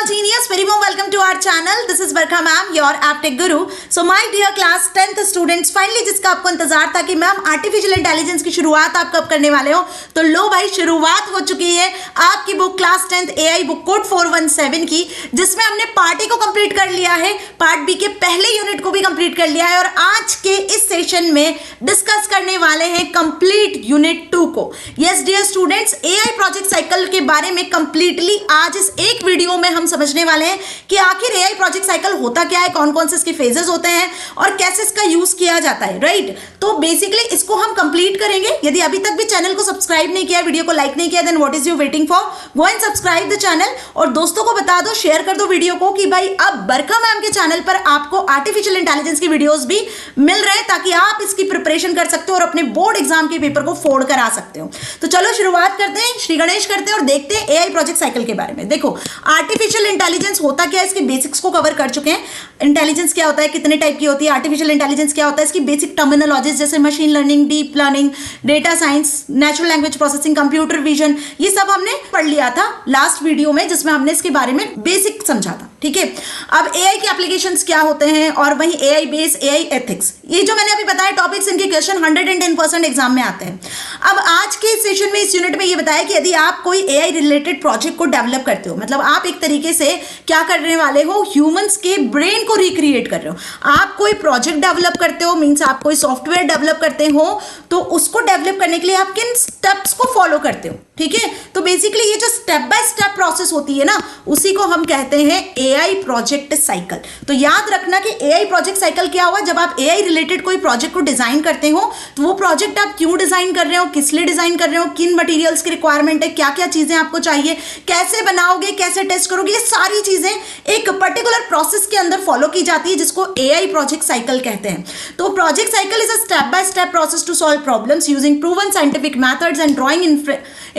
all genius, very warm welcome to our channel. This is Barkha ma'am, your app tech guru. So my dear class 10th students, finally जिसका आपको इंतजार था कि ma'am artificial intelligence की शुरुआत आप कब करने वाले हो, तो लो भाई शुरुआत हो चुकी है आपकी book class 10th AI book code 417 की, जिसमें हमने पार्ट ए को कंप्लीट कर लिया है, पार्ट बी के पहले यूनिट को भी कंप्लीट कर लिया है और आज के इस सेशन में डिस्कस करने वाले हैं कंप्लीट यूनिट 2 को। Yes dear students, AI project cycle के बारे में कंप्लीटली आज इस एक वीडियो में हम समझने वाले हैं कि आखिर AI प्रोजेक्ट साइकिल होता क्या है, कौन कौन से इसके फेजेस होते हैं और कैसे इसका यूज किया जाता है, राइट। तो बेसिकली इसको हम कंप्लीट करेंगे। यदि अभी तक भी चैनल को सब्सक्राइब नहीं किया, वीडियो को लाइक नहीं किया, then what is you waiting for, go and subscribe the channel और दोस्तों को बता दो, शेयर कर दो वीडियो को कि भाई अब बरखा मैम के चैनल पर आपको आर्टिफिशियल इंटेलिजेंस की वीडियोस भी मिल रहे हैं ताकि आप इसकी प्रिपरेशन कर सकते हो और अपने बोर्ड एग्जाम के पेपर को फोड़ कर आ सकते हो। तो चलो शुरुआत करते हैं, श्री गणेश करते हैं और देखते हैं AI प्रोजेक्ट साइकिल के बारे में। देखो आर्टिफिशियल इंटेलिजेंस होता क्या है, इसके बेसिक्स को कवर कर चुके हैं। इंटेलिजेंस क्या होता है, कितने टाइप की होती है, आर्टिफिशियल इंटेलिजेंस क्या होता है, इसकी बेसिक टर्मिनोलॉजीज जैसे machine learning, deep learning, data science, natural language processing, computer vision, ये सब हमने पढ़ लिया था लास्ट वीडियो में जिसमें हमने इसके बारे में बेसिक समझा था, ठीक है। अब AI के एप्लीकेशंस क्या होते हैं और वही AI बेस, AI एथिक्स, ये जो मैंने अभी बताया टॉपिक्स, इनके क्वेश्चन 110% एग्जाम में आते हैं। अब आज के सेशन में इस यूनिट में ये बताया कि यदि आप कोई AI रिलेटेड प्रोजेक्ट को डेवलप करते हो, मतलब आप एक तरीके से क्या करने वाले हो, ह्यूमंस के ब्रेन को रिक्रिएट कर रहे हो। आप कोई प्रोजेक्ट डेवलप करते हो, मीन्स आप कोई सॉफ्टवेयर डेवलप करते हो, तो उसको डेवलप करने के लिए आप किन स्टेप्स को फॉलो करते हो, ठीक है। तो बेसिकली ये जो स्टेप बाय स्टेप प्रोसेस होती है ना, उसी को हम कहते हैं AI प्रोजेक्ट साइकिल। तो याद रखना कि AI प्रोजेक्ट साइकिल क्या हुआ, जब आप AI रिलेटेड कोई प्रोजेक्ट को डिजाइन करते हो तो वो प्रोजेक्ट आप क्यों डिजाइन कर रहे हो, किस लिए डिजाइन कर रहे हो, किन मटेरियल्स की रिक्वायरमेंट है, क्या क्या चीजें आपको चाहिए, कैसे बनाओगे, कैसे टेस्ट करोगे, ये सारी चीजें एक पर्टिकुलर प्रोसेस के अंदर फॉलो की जाती है जिसको AI प्रोजेक्ट साइकिल कहते हैं। तो project cycle is a step by step process to solve problems using proven scientific methods and drawing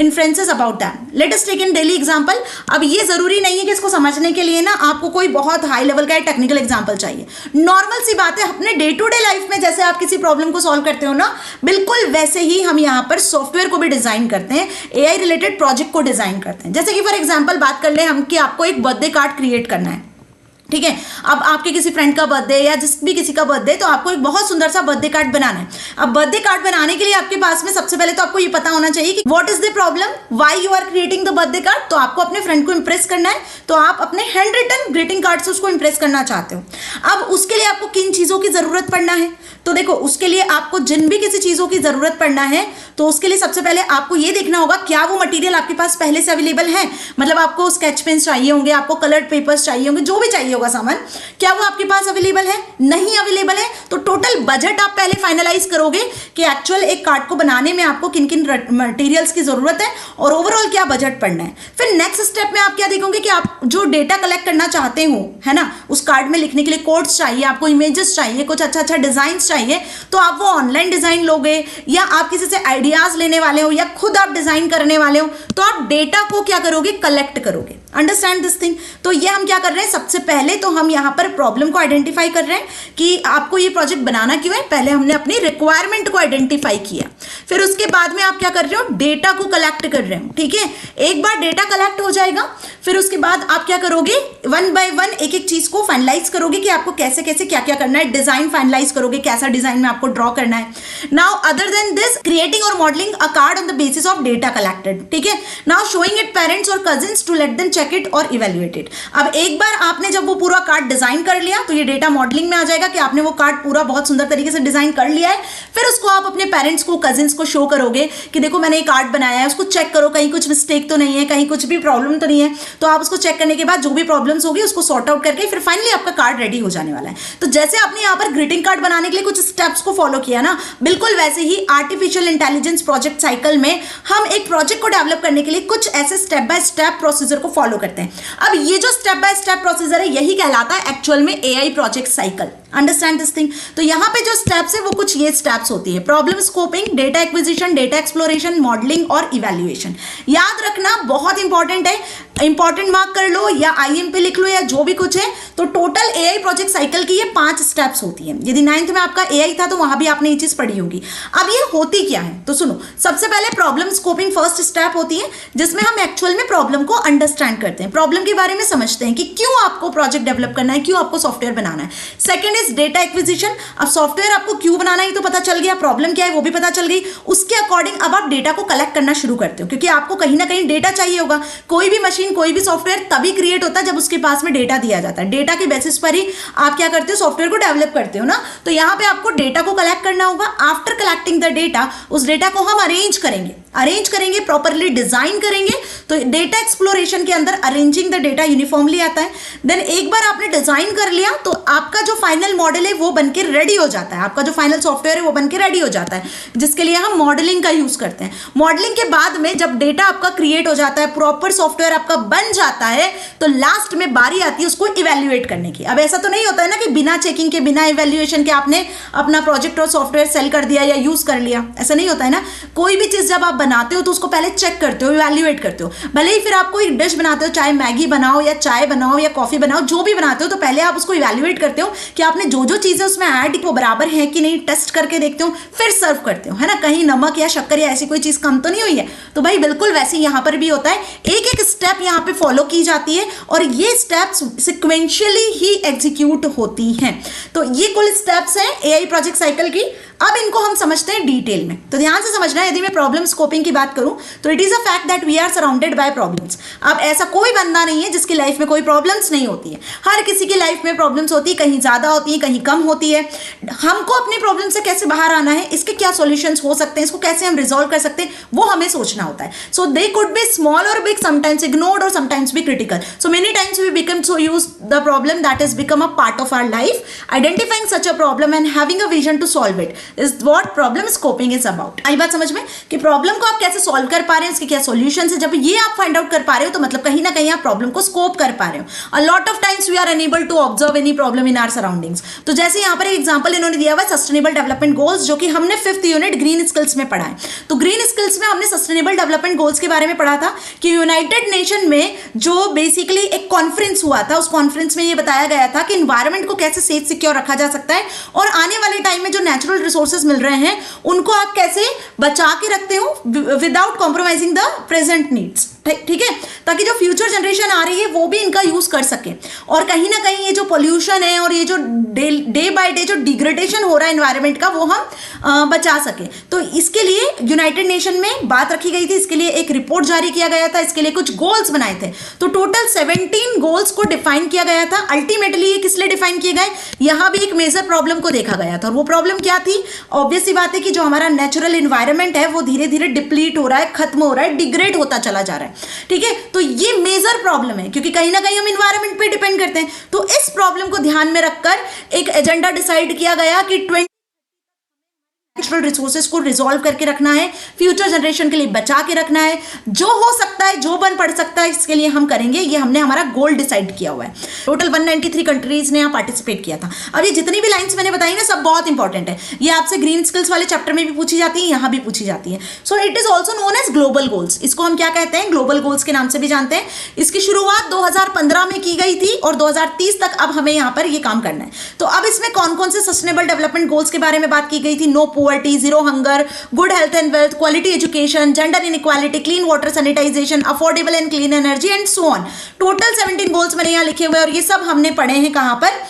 inferences about them. Let us take in daily example. अब ये जरूरी नहीं है कि इसको समझने के लिए ना आपको कोई बहुत हाई लेवल का टेक्निकल एग्जांपल चाहिए। नॉर्मल सी बात है, अपने डे टू डे लाइफ में जैसे आप किसी प्रॉब्लम को सॉल्व करते हो ना, बिल्कुल वैसे ही हम यहाँ पर सॉफ्टवेयर को भी डिजाइन करते हैं, AI रिलेटेड प्रोजेक्ट को डिजाइन करते हैं। जैसे कि फॉर एग्जाम्पल बात कर ले हम कि आपको एक बर्थडे कार्ड क्रिएट करना है, ठीक है। अब आपके किसी फ्रेंड का बर्थडे या जिस भी किसी का बर्थडे, तो आपको एक बहुत सुंदर सा बर्थडे कार्ड बनाना है। अब बर्थडे कार्ड बनाने के लिए आपके पास में सबसे पहले तो आपको ये पता होना चाहिए कि what is the problem, why you are creating the birthday card. तो आपको अपने फ्रेंड को इंप्रेस करना है, तो आप अपने हैंड रिटन ग्रीटिंग कार्ड से उसको इंप्रेस करना चाहते हो। अब उसके लिए आपको किन चीजों की जरूरत पड़ना है, तो देखो उसके लिए आपको जिन भी किसी चीजों की जरूरत पड़ना है, तो उसके लिए सबसे पहले आपको ये देखना होगा क्या वो मटेरियल आपके पास पहले से अवेलेबल है। मतलब आपको स्केच पेन चाहिए होंगे, आपको कलर्ड पेपर्स चाहिए होंगे, जो भी चाहिए होगा सामान, क्या वो आपके पास अवेलेबल है, नहीं अवेलेबल है, तो टोटल बजट आप पहले फाइनलाइज करोगे कि एक्चुअल एक कार्ड को बनाने में आपको किन किन मटेरियल्स की जरूरत है और ओवरऑल क्या बजट पड़ना है। फिर नेक्स्ट स्टेप में आप क्या देखोगे कि आप जो डेटा कलेक्ट करना चाहते हो, है ना, उस कार्ड में लिखने के लिए कोड्स चाहिए, आपको इमेजेस चाहिए, कुछ अच्छा अच्छा डिजाइन चाहिए, तो आप वो ऑनलाइन डिजाइन लोगे या आप किसी से आइडियाज लेने वाले हो या खुद आप डिजाइन करने वाले हो, तो आप डेटा को क्या करोगे, कलेक्ट करोगे। Understand this thing. तो ये हम क्या कर रहे हैं, सबसे पहले तो हम यहाँ पर प्रॉब्लम को आइडेंटिफाई कर रहे हैं कि आपको ये प्रोजेक्ट बनाना क्यों है। पहले हमने अपनी रिक्वायरमेंट को आइडेंटिफाई किया, फिर उसके बाद में आप क्या कर रहे हो, डेटा को कलेक्ट कर रहे हो, ठीक है। एक बार डेटा कलेक्ट हो जाएगा, फिर उसके बाद आप क्या करोगे, वन बाय वन एक एक चीज को फाइनलाइज करोगे कि आपको कैसे कैसे क्या क्या करना है, डिजाइन फाइनलाइज करोगे, कैसा डिजाइन में आपको ड्रॉ करना है। Now other than this, creating और modelling a card on the basis of data collected, ठीक है। नाउ शोइंग इट पेरेंट्स और cousins to let them check it और इवेल्युएट इट। अब एक बार आपने जब वो पूरा कार्ड डिजाइन कर लिया, तो ये डेटा मॉडलिंग में आ जाएगा कि आपने वो कार्ड पूरा बहुत सुंदर तरीके से डिजाइन कर लिया है। फिर उसको आप अपने पेरेंट्स को, कजिन्स को शो करोगे कि देखो मैंने एक कार्ड बनाया है, उसको चेक करो कहीं कुछ मिस्टेक तो नहीं है, कहीं कुछ भी प्रॉब्लम तो नहीं है। तो आप उसको चेक करने के बाद जो भी प्रॉब्लम्स होगी उसको सॉर्ट आउट करके फिर फाइनली आपका कार्ड रेडी हो जाने वाला है। तो जैसे आपने यहाँ पर ग्रीटिंग कार्ड बनाने के लिए कुछ स्टेप्स को फॉलो किया ना, बिल्कुल वैसे ही आर्टिफिशियल इंटेलिजेंस प्रोजेक्ट साइकिल में हम एक प्रोजेक्ट को डेवलप करने के लिए कुछ ऐसे स्टेप बाय स्टेप प्रोसीजर को फॉलो करते हैं। अब ये जो स्टेप बाय स्टेप प्रोसीजर है, यही कहलाता है एक्चुअल में AI project cycle. Understand this thing. तो यहाँ पे जो स्टेप्स है वो कुछ ये स्टेप्स होती है, problem scoping, data acquisition, data exploration, modelling और इवैल्यूएशन। याद रखना बहुत इंपॉर्टेंट है, इंपॉर्टेंट मार्क कर लो या आईएम पे लिख लो या जो भी कुछ है। तो टोटल एआई प्रोजेक्ट साइकिल की ये 5 स्टेप्स होती है। यदि 9th में आपका एआई था तो वहां भी आपने ये चीज पढ़ी होगी। अब ये होती क्या है तो सुनो, सबसे पहले प्रॉब्लम स्कोपिंग फर्स्ट स्टेप होती है, जिसमें हम एक्चुअल में प्रॉब्लम को अंडरस्टैंड करते हैं, प्रॉब्लम के बारे में समझते हैं कि क्यों आपको प्रोजेक्ट डेवलप करना है, क्यों आपको सॉफ्टवेयर बनाना है। Second is data acquisition. अब सॉफ्टवेयर आपको क्यों बनाना है तो पता चल गया, प्रॉब्लम क्या है वो भी पता चल गई। उसके अकॉर्डिंग अब आप डेटा को कलेक्ट करना शुरू करते हो, क्योंकि आपको कहीं ना कहीं डेटा चाहिए होगा। कोई भी मशीन, कोई भी सॉफ्टवेयर तभी क्रिएट होता है जब उसके पास में डेटा दिया जाता है। डेटा के बेसिस पर ही आप क्या करते हो, सॉफ्टवेयर को डेवलप करते हो ना। तो यहां पे आपको डेटा को कलेक्ट करना होगा। आफ्टर कलेक्टिंग द डेटा, उस डेटा को हम अरेंज करेंगे, प्रॉपरली डिजाइन करेंगे। तो डेटा एक्सप्लोरेशन के अंदर अरेंजिंग द डेटा यूनिफॉर्मली आता है। देन एक बार आपने डिजाइन कर लिया तो आपका जो फाइनल मॉडल है वो बनके रेडी हो जाता है, आपका जो फाइनल सॉफ्टवेयर है वो बनके रेडी हो जाता है, जिसके लिए हम मॉडलिंग का यूज करते हैं। मॉडलिंग के बाद में जब डेटा आपका क्रिएट हो जाता है, प्रॉपर सॉफ्टवेयर आपका बन जाता है, तो लास्ट में बारी आती है उसको इवैल्यूएट करने की। अब ऐसा तो नहीं होता है ना कि बिना चेकिंग के, बिना इवैल्यूएशन के आपने अपना प्रोजेक्ट और सॉफ्टवेयर सेल कर दिया या यूज कर लिया, ऐसा नहीं होता है ना। कोई भी चीज जब आप बनाते हो तो उसको पहले चेक करते हो, इवैल्यूएट करते हो। भले ही फिर आप कोई डिश बनाते हो, चाहे मैगी बनाओ या चाय बनाओ या कॉफी बनाओ, जो भी बनाते हो, तो पहले आप उसको इवैल्यूएट करते हो कि आपने जो जो चीजें उसमें ऐड वो बराबर है कि नहीं, टेस्ट करके देखते हो, फिर सर्व करते हो, है ना। कहीं नमक या शक्कर या ऐसी कोई चीज कम तो नहीं हुई है। तो भाई बिल्कुल वैसे यहाँ पर भी होता है, एक एक स्टेप यहाँ पे फॉलो की जाती है और ये स्टेप्स सिक्वेंशियली ही एग्जीक्यूट होती हैं। तो ये कुल स्टेप्स हैं एआई प्रोजेक्ट साइकिल की। अब इनको हम समझते हैं डिटेल में। तो ध्यान से समझना है, यदि मैं प्रॉब्लम स्कोपिंग की बात करूं तो it is a fact that we are surrounded by problems. अब ऐसा कोई बंदा नहीं है जिसकी लाइफ में कोई प्रॉब्लम्स नहीं होती है। हर किसी की लाइफ में प्रॉब्लम्स होती है, कहीं ज्यादा होती है, कहीं कम होती है। हमको अपनी प्रॉब्लम से कैसे बाहर आना है, इसके क्या सॉल्यूशंस हो सकते हैं, इसको कैसे हम रिजॉल्व कर सकते हैं, वो हमें सोचना होता है। So they could be small और बिग, समटाइम्स इग्नोर्ड और sometimes be critical. So many times we become so used the problem that is become a part of our life. Identifying such a problem and having a vision to solve it is what problem scoping is about. आई बात समझ में कि problem को आप कैसे solve कर पा रहे हैं, इसके क्या सॉल्यूशंस है। जब ये आप फाइंड आउट कर पा रहे हो तो मतलब कहीं ना कहीं आप प्रॉब्लम को स्कोप कर पा रहे हो। A lot of times we are unable to observe any problem in our surroundings. तो जैसे यहाँ पर एक एग्जांपल इन्होंने दिया हुआ है सस्टेनेबल डेवलपमेंट गोल्स, जो कि हमने 5th यूनिट ग्रीन स्किल्स में पढ़ा है। तो ग्रीन स्किल्स में हमने सस्टेनेबल डेवलपमेंट गोल्स के बारे में पढ़ा था कि यूनाइटेड नेशन में जो बेसिकली एक कॉन्फ्रेंस हुआ था, उस कॉन्फ्रेंस में ये बताया गया था कि इन्वायरमेंट को कैसे सेफ सिक्योर रखा जा सकता है और आने वाले टाइम में जो नेचुरल रिसोर्सेज मिल रहे हैं उनको आप कैसे बचा के रखते हो without compromising the present needs. ठीक है, ताकि जो फ्यूचर जनरेशन आ रही है वो भी इनका यूज कर सके। और कहीं ना कहीं ये जो पोल्यूशन है और ये जो डे बाय डे जो डिग्रेडेशन हो रहा है एनवायरनमेंट का, वो हम बचा सके। तो इसके लिए यूनाइटेड नेशन में बात रखी गई थी, इसके लिए एक रिपोर्ट जारी किया गया था, इसके लिए कुछ गोल्स बनाए थे। तो टोटल 17 गोल्स को डिफाइन किया गया था। अल्टीमेटली ये किस लिए डिफाइन किए गए, यहां भी एक मेजर प्रॉब्लम को देखा गया था। और वो प्रॉब्लम क्या थी, ऑब्वियस सी बात है कि जो हमारा नेचुरल एनवायरनमेंट है वो धीरे धीरे डिप्लीट हो रहा है, खत्म हो रहा है, डिग्रेड होता चला जा रहा है। ठीक है, तो ये मेजर प्रॉब्लम है क्योंकि कहीं ना कहीं हम एनवायरनमेंट पे डिपेंड करते हैं। तो इस प्रॉब्लम को ध्यान में रखकर एक एजेंडा डिसाइड किया गया कि नेचुरल रिसोर्सेज को रिजॉल्व करके रखना है, फ्यूचर जनरेशन के लिए बचा के रखना है। जो हो सकता है, जो बन पड़ सकता है, इसके लिए हम करेंगे। ये हमने हमारा गोल डिसाइड किया हुआ है। टोटल 193 कंट्रीज ने यहाँ पार्टिसिपेट किया था। अब ये जितनी भी लाइंस मैंने बताई ना, सब बहुत इंपॉर्टेंट है। ये आपसे ग्रीन स्किल्स वाले चैप्टर में भी पूछी जाती है, यहाँ भी पूछी जाती है। So it is also known as global goals. इसको हम क्या कहते हैं, ग्लोबल गोल्स के नाम से भी जानते हैं। इसकी शुरुआत 2015 में की गई थी और 2030 तक अब हमें यहाँ पर ये काम करना है। तो अब इसमें कौन कौन से सस्टेनेबल डेवलपमेंट गोल्स के बारे में बात की गई थी, no poverty, zero hunger, good health and wealth, quality education, gender inequality, clean water sanitation, affordable and clean energy and so on. Total 17 goals मैंने यहाँ लिखे हुए और ये सब हमने पढ़े हैं कहाँ पर,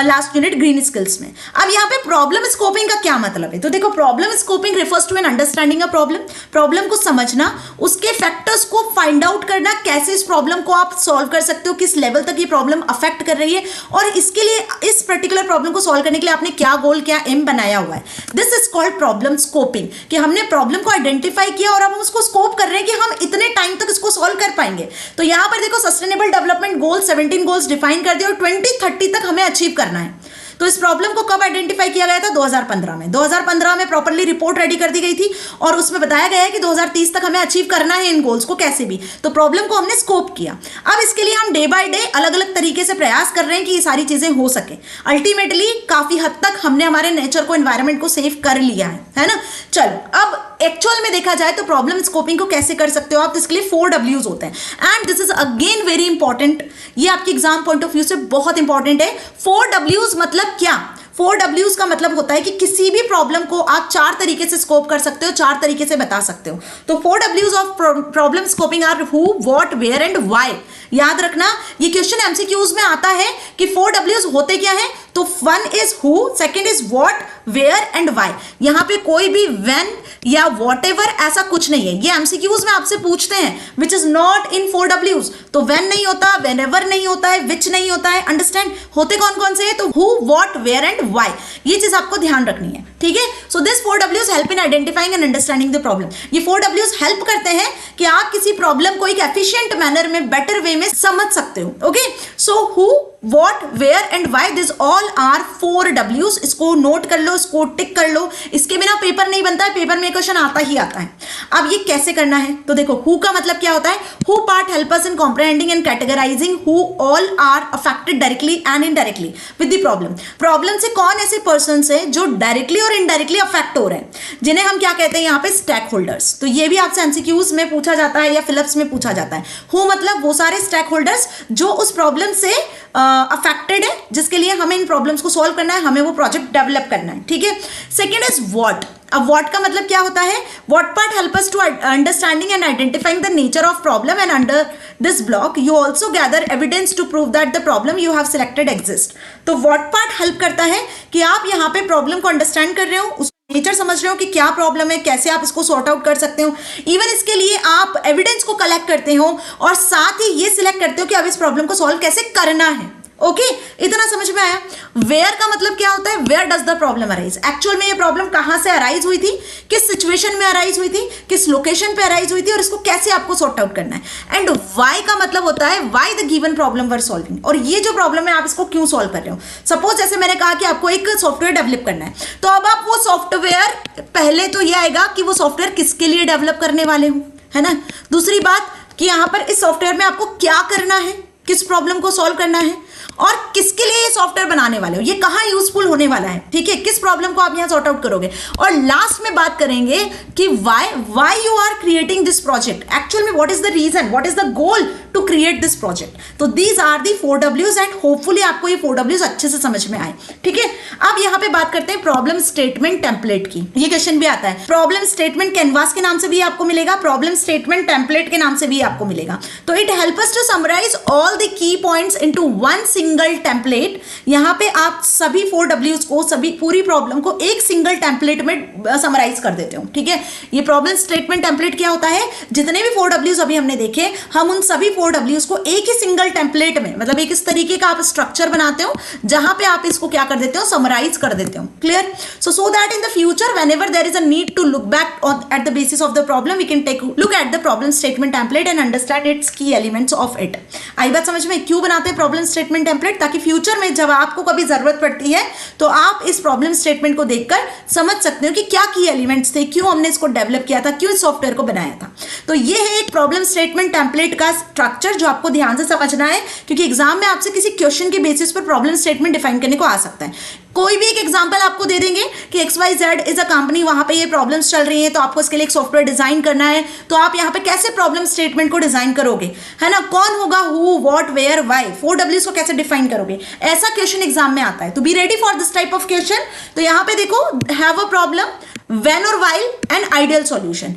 लास्ट यूनिट ग्रीन स्किल्स में। अब यहाँ पे प्रॉब्लम स्कोपिंग का क्या मतलब है, तो देखो problem scoping refers to an understanding a problem. Problem को समझना, उसके फैक्टर्स को फाइंड आउट करना, कैसे इस प्रॉब्लम को आप सॉल्व कर सकते हो, किस लेवल तक ये प्रॉब्लम अफेक्ट कर रही है और इसके लिए इस पर्टिकुलर प्रॉब्लम को सॉल्व करने के लिए आपने क्या गोल, क्या एम बनाया हुआ है। This is called problem scoping, कि हमने प्रॉब्लम को आइडेंटिफाई किया और अब हम उसको स्कोप कर रहे हैं कि हम इतने टाइम तक इसको सॉल्व कर पाएंगे। तो यहाँ पर देखो sustainable development goal 17 goals define कर दिए और 2030 तक हमें अचीव करना है। तो इस प्रॉब्लम को कब आइडेंटिफाई किया गया था? 2015 में। 2015 में प्रॉपर्ली रिपोर्ट रेडी कर दी गई थी और उसमें बताया गया है कि 2030 तक हमें अचीव करना है इन गोल्स को कैसे भी। तो प्रॉब्लम को हमने स्कोप किया। अब इसके लिए हम डे बाय डे अलग अलग तरीके से प्रयास कर रहे हैं कि ये सारी चीजें हो सके। अल्टीमेटली काफी हद तक हमने हमारे नेचर को, एनवायरमेंट को सेव कर लिया है ना। चलो, अब एक्चुअल में देखा जाए तो प्रॉब्लम स्कोपिंग को कैसे कर सकते हो आप, तो इसके लिए 4 W's होते हैं and this is again very important. ये आपके एग्जाम पॉइंट ऑफ व्यू से बहुत इंपॉर्टेंट है। 4 W's मतलब क्या? 4 W's का मतलब होता है कि किसी भी प्रॉब्लम को आप 4 तरीके से स्कोप कर सकते हो, 4 तरीके से बता सकते हो। तो 4 W's of problem scoping are who, what, where and why. याद रखना, ये क्वेश्चन एमसीक्यूज में आता है कि 4 W's होते क्या है। तो 1 is who, second is what, where and why. यहां पे कोई भी व्हेन या व्हाटएवर ऐसा कुछ नहीं है। ये एमसीक्यूज में आपसे पूछते हैं which is not in 4 W's। तो व्हेन नहीं होता, व्हेनेवर नहीं होता है, विच नहीं होता है। अंडरस्टैंड? होते कौन कौन से हैं? तो who, what, where and why. ये चीज आपको ध्यान रखनी है, ठीक है। So this 4 W's help in identifying and understanding the problem. ये 4 W's हेल्प करते हैं कि आप किसी प्रॉब्लम को एक एफिशिएंट मैनर में, बेटर वे में समझ सकते हो। Okay, so who, what, where and why, this all are 4 W's। इसको नोट कर लो, इसको टिक कर लो। इसके बिना पेपर नहीं बनता है, पेपर में क्वेश्चन आता ही आता है। अब ये कैसे करना है? तो देखो, हु का मतलब क्या होता है? Who part help us in comprehending and categorising who all are affected directly and indirectly with the problem. Problem से कौन ऐसे पर्सन है जो डायरेक्टली और इनडायरेक्टली अफेक्ट हो रहे हैं, जिन्हें हम क्या कहते हैं यहाँ पे? Stakeholders. तो ये भी आपसे एमसीक्यूज में पूछा जाता है या फिलिप्स में पूछा जाता है। हु मतलब वो सारे स्टेक होल्डर्स जो उस प्रॉब्लम से अफेक्टेड है, जिसके लिए हमें इन प्रॉब्लम्स को सॉल्व करना है, हमें वो प्रोजेक्ट डेवलप करना है, ठीक है। Second is what. अब व्हाट का मतलब क्या होता है? What part help us to understanding and identifying the nature of problem and under this block you also gather evidence to prove that the problem you have selected exist. तो what part help करता है कि आप यहाँ पे problem को understand कर रहे हो, उस नेचर समझ रहे हो कि क्या प्रॉब्लम है, कैसे आप इसको सॉर्ट आउट कर सकते हो। इवन इसके लिए आप एविडेंस को कलेक्ट करते हो और साथ ही ये सिलेक्ट करते हो कि अब इस प्रॉब्लम को सॉल्व कैसे करना है। ओके, इतना समझ में आया। वेयर का मतलब क्या होता है? Where does the problem arise. Actual में ये प्रॉब्लम कहां से अराइज हुई थी, किस सिचुएशन में अराइज हुई थी, किस लोकेशन पे अराइज हुई थी और इसको कैसे आपको सॉर्ट आउट करना है। एंड वाई का मतलब होता है why the given problem were solving. और ये जो प्रॉब्लम है आप इसको क्यों सॉल्व कर रहे हो। सपोज जैसे मैंने कहा कि आपको एक सॉफ्टवेयर डेवलप करना है, तो अब आप वो सॉफ्टवेयर, पहले तो ये आएगा कि वो सॉफ्टवेयर किसके लिए डेवलप करने वाले हो, है ना। दूसरी बात कि यहाँ पर इस सॉफ्टवेयर में आपको क्या करना है, किस प्रॉब्लम को सॉल्व करना है और किसके लिए ये सॉफ्टवेयर बनाने वाले हो, ये कहाँ यूजफुल होने वाला है, ठीक है, किस प्रॉब्लम को आप यहाँ सॉर्ट आउट करोगे। और लास्ट में बात करेंगे कि why you are creating this project. Actual में what is the reason, what is the goal to create this project. तो these are the 4 W's and hopefully आपको ये 4 W's अच्छे से समझ में आए, ठीक है। अब यहाँ पे बात करते हैं प्रॉब्लम स्टेटमेंट टेम्पलेट की। ये क्वेश्चन भी आता है। प्रॉब्लम स्टेटमेंट कैनवास के नाम से भी आपको मिलेगा, प्रॉब्लम स्टेटमेंट टेम्पलेट के नाम से भी आपको मिलेगा। तो it help us to summarise all the key points into one single template. यहाँ पे आप सभी 4 W's को, सभी पूरी प्रॉब्लम को एक सिंगल टेम्पलेट में समराइज कर देते हो, ठीक है। ये प्रॉब्लम स्टेटमेंट टेम्पलेट क्या होता है? जितने भी 4 W's अभी हमने देखे, हम उन सभी 4 W's को एक ही सिंगल टेम्पलेट में, मतलब एक इस तरीके का आप स्ट्रक्चर बनाते हो जहां पे आप इसको क्या कर देते हो, समराइज कर देते हो। Clear? So that in the future whenever there is a need to look back at the basis of the problem, we can take look at the problem statement template and understand its key elements of it. आई बात समझ में? क्यों बनाते हैं problem statement template? ताकि future में जब आपको कभी जरूरत पड़ती है तो आप इस प्रॉब्लम स्टेटमेंट को देखकर समझ सकते हो कि क्या की एलिमेंट्स थे, क्यों हमने इसको डेवलप किया था, क्यों इस सॉफ्टवेयर को बनाया था। तो ये है एक प्रॉब्लम स्टेटमेंट टेम्पलेट का स्ट्रक्चर जो आपको ध्यान से समझना है, क्योंकि एग्जाम में आपसे किसी क्वेश्चन के बेसिस पर प्रॉब्लम स्टेटमेंट डिफाइन करने को आ सकता है। कोई भी एक एग्जांपल आपको दे देंगे कि XYZ इज अ कंपनी, वहां पे ये प्रॉब्लम्स चल रही हैं, तो आपको इसके लिए एक सॉफ्टवेयर डिजाइन करना है, तो आप यहाँ पे कैसे प्रॉब्लम स्टेटमेंट को डिजाइन करोगे, है ना। कौन होगा, who, what, where, why, 4 W's को कैसे डिफाइन करोगे, ऐसा क्वेश्चन एग्जाम में आता है। तो be ready for this type of question. तो यहाँ पे देखो, हैव अ प्रॉब्लम, व्हेन और व्हाइल एंड आइडियल सॉल्यूशन।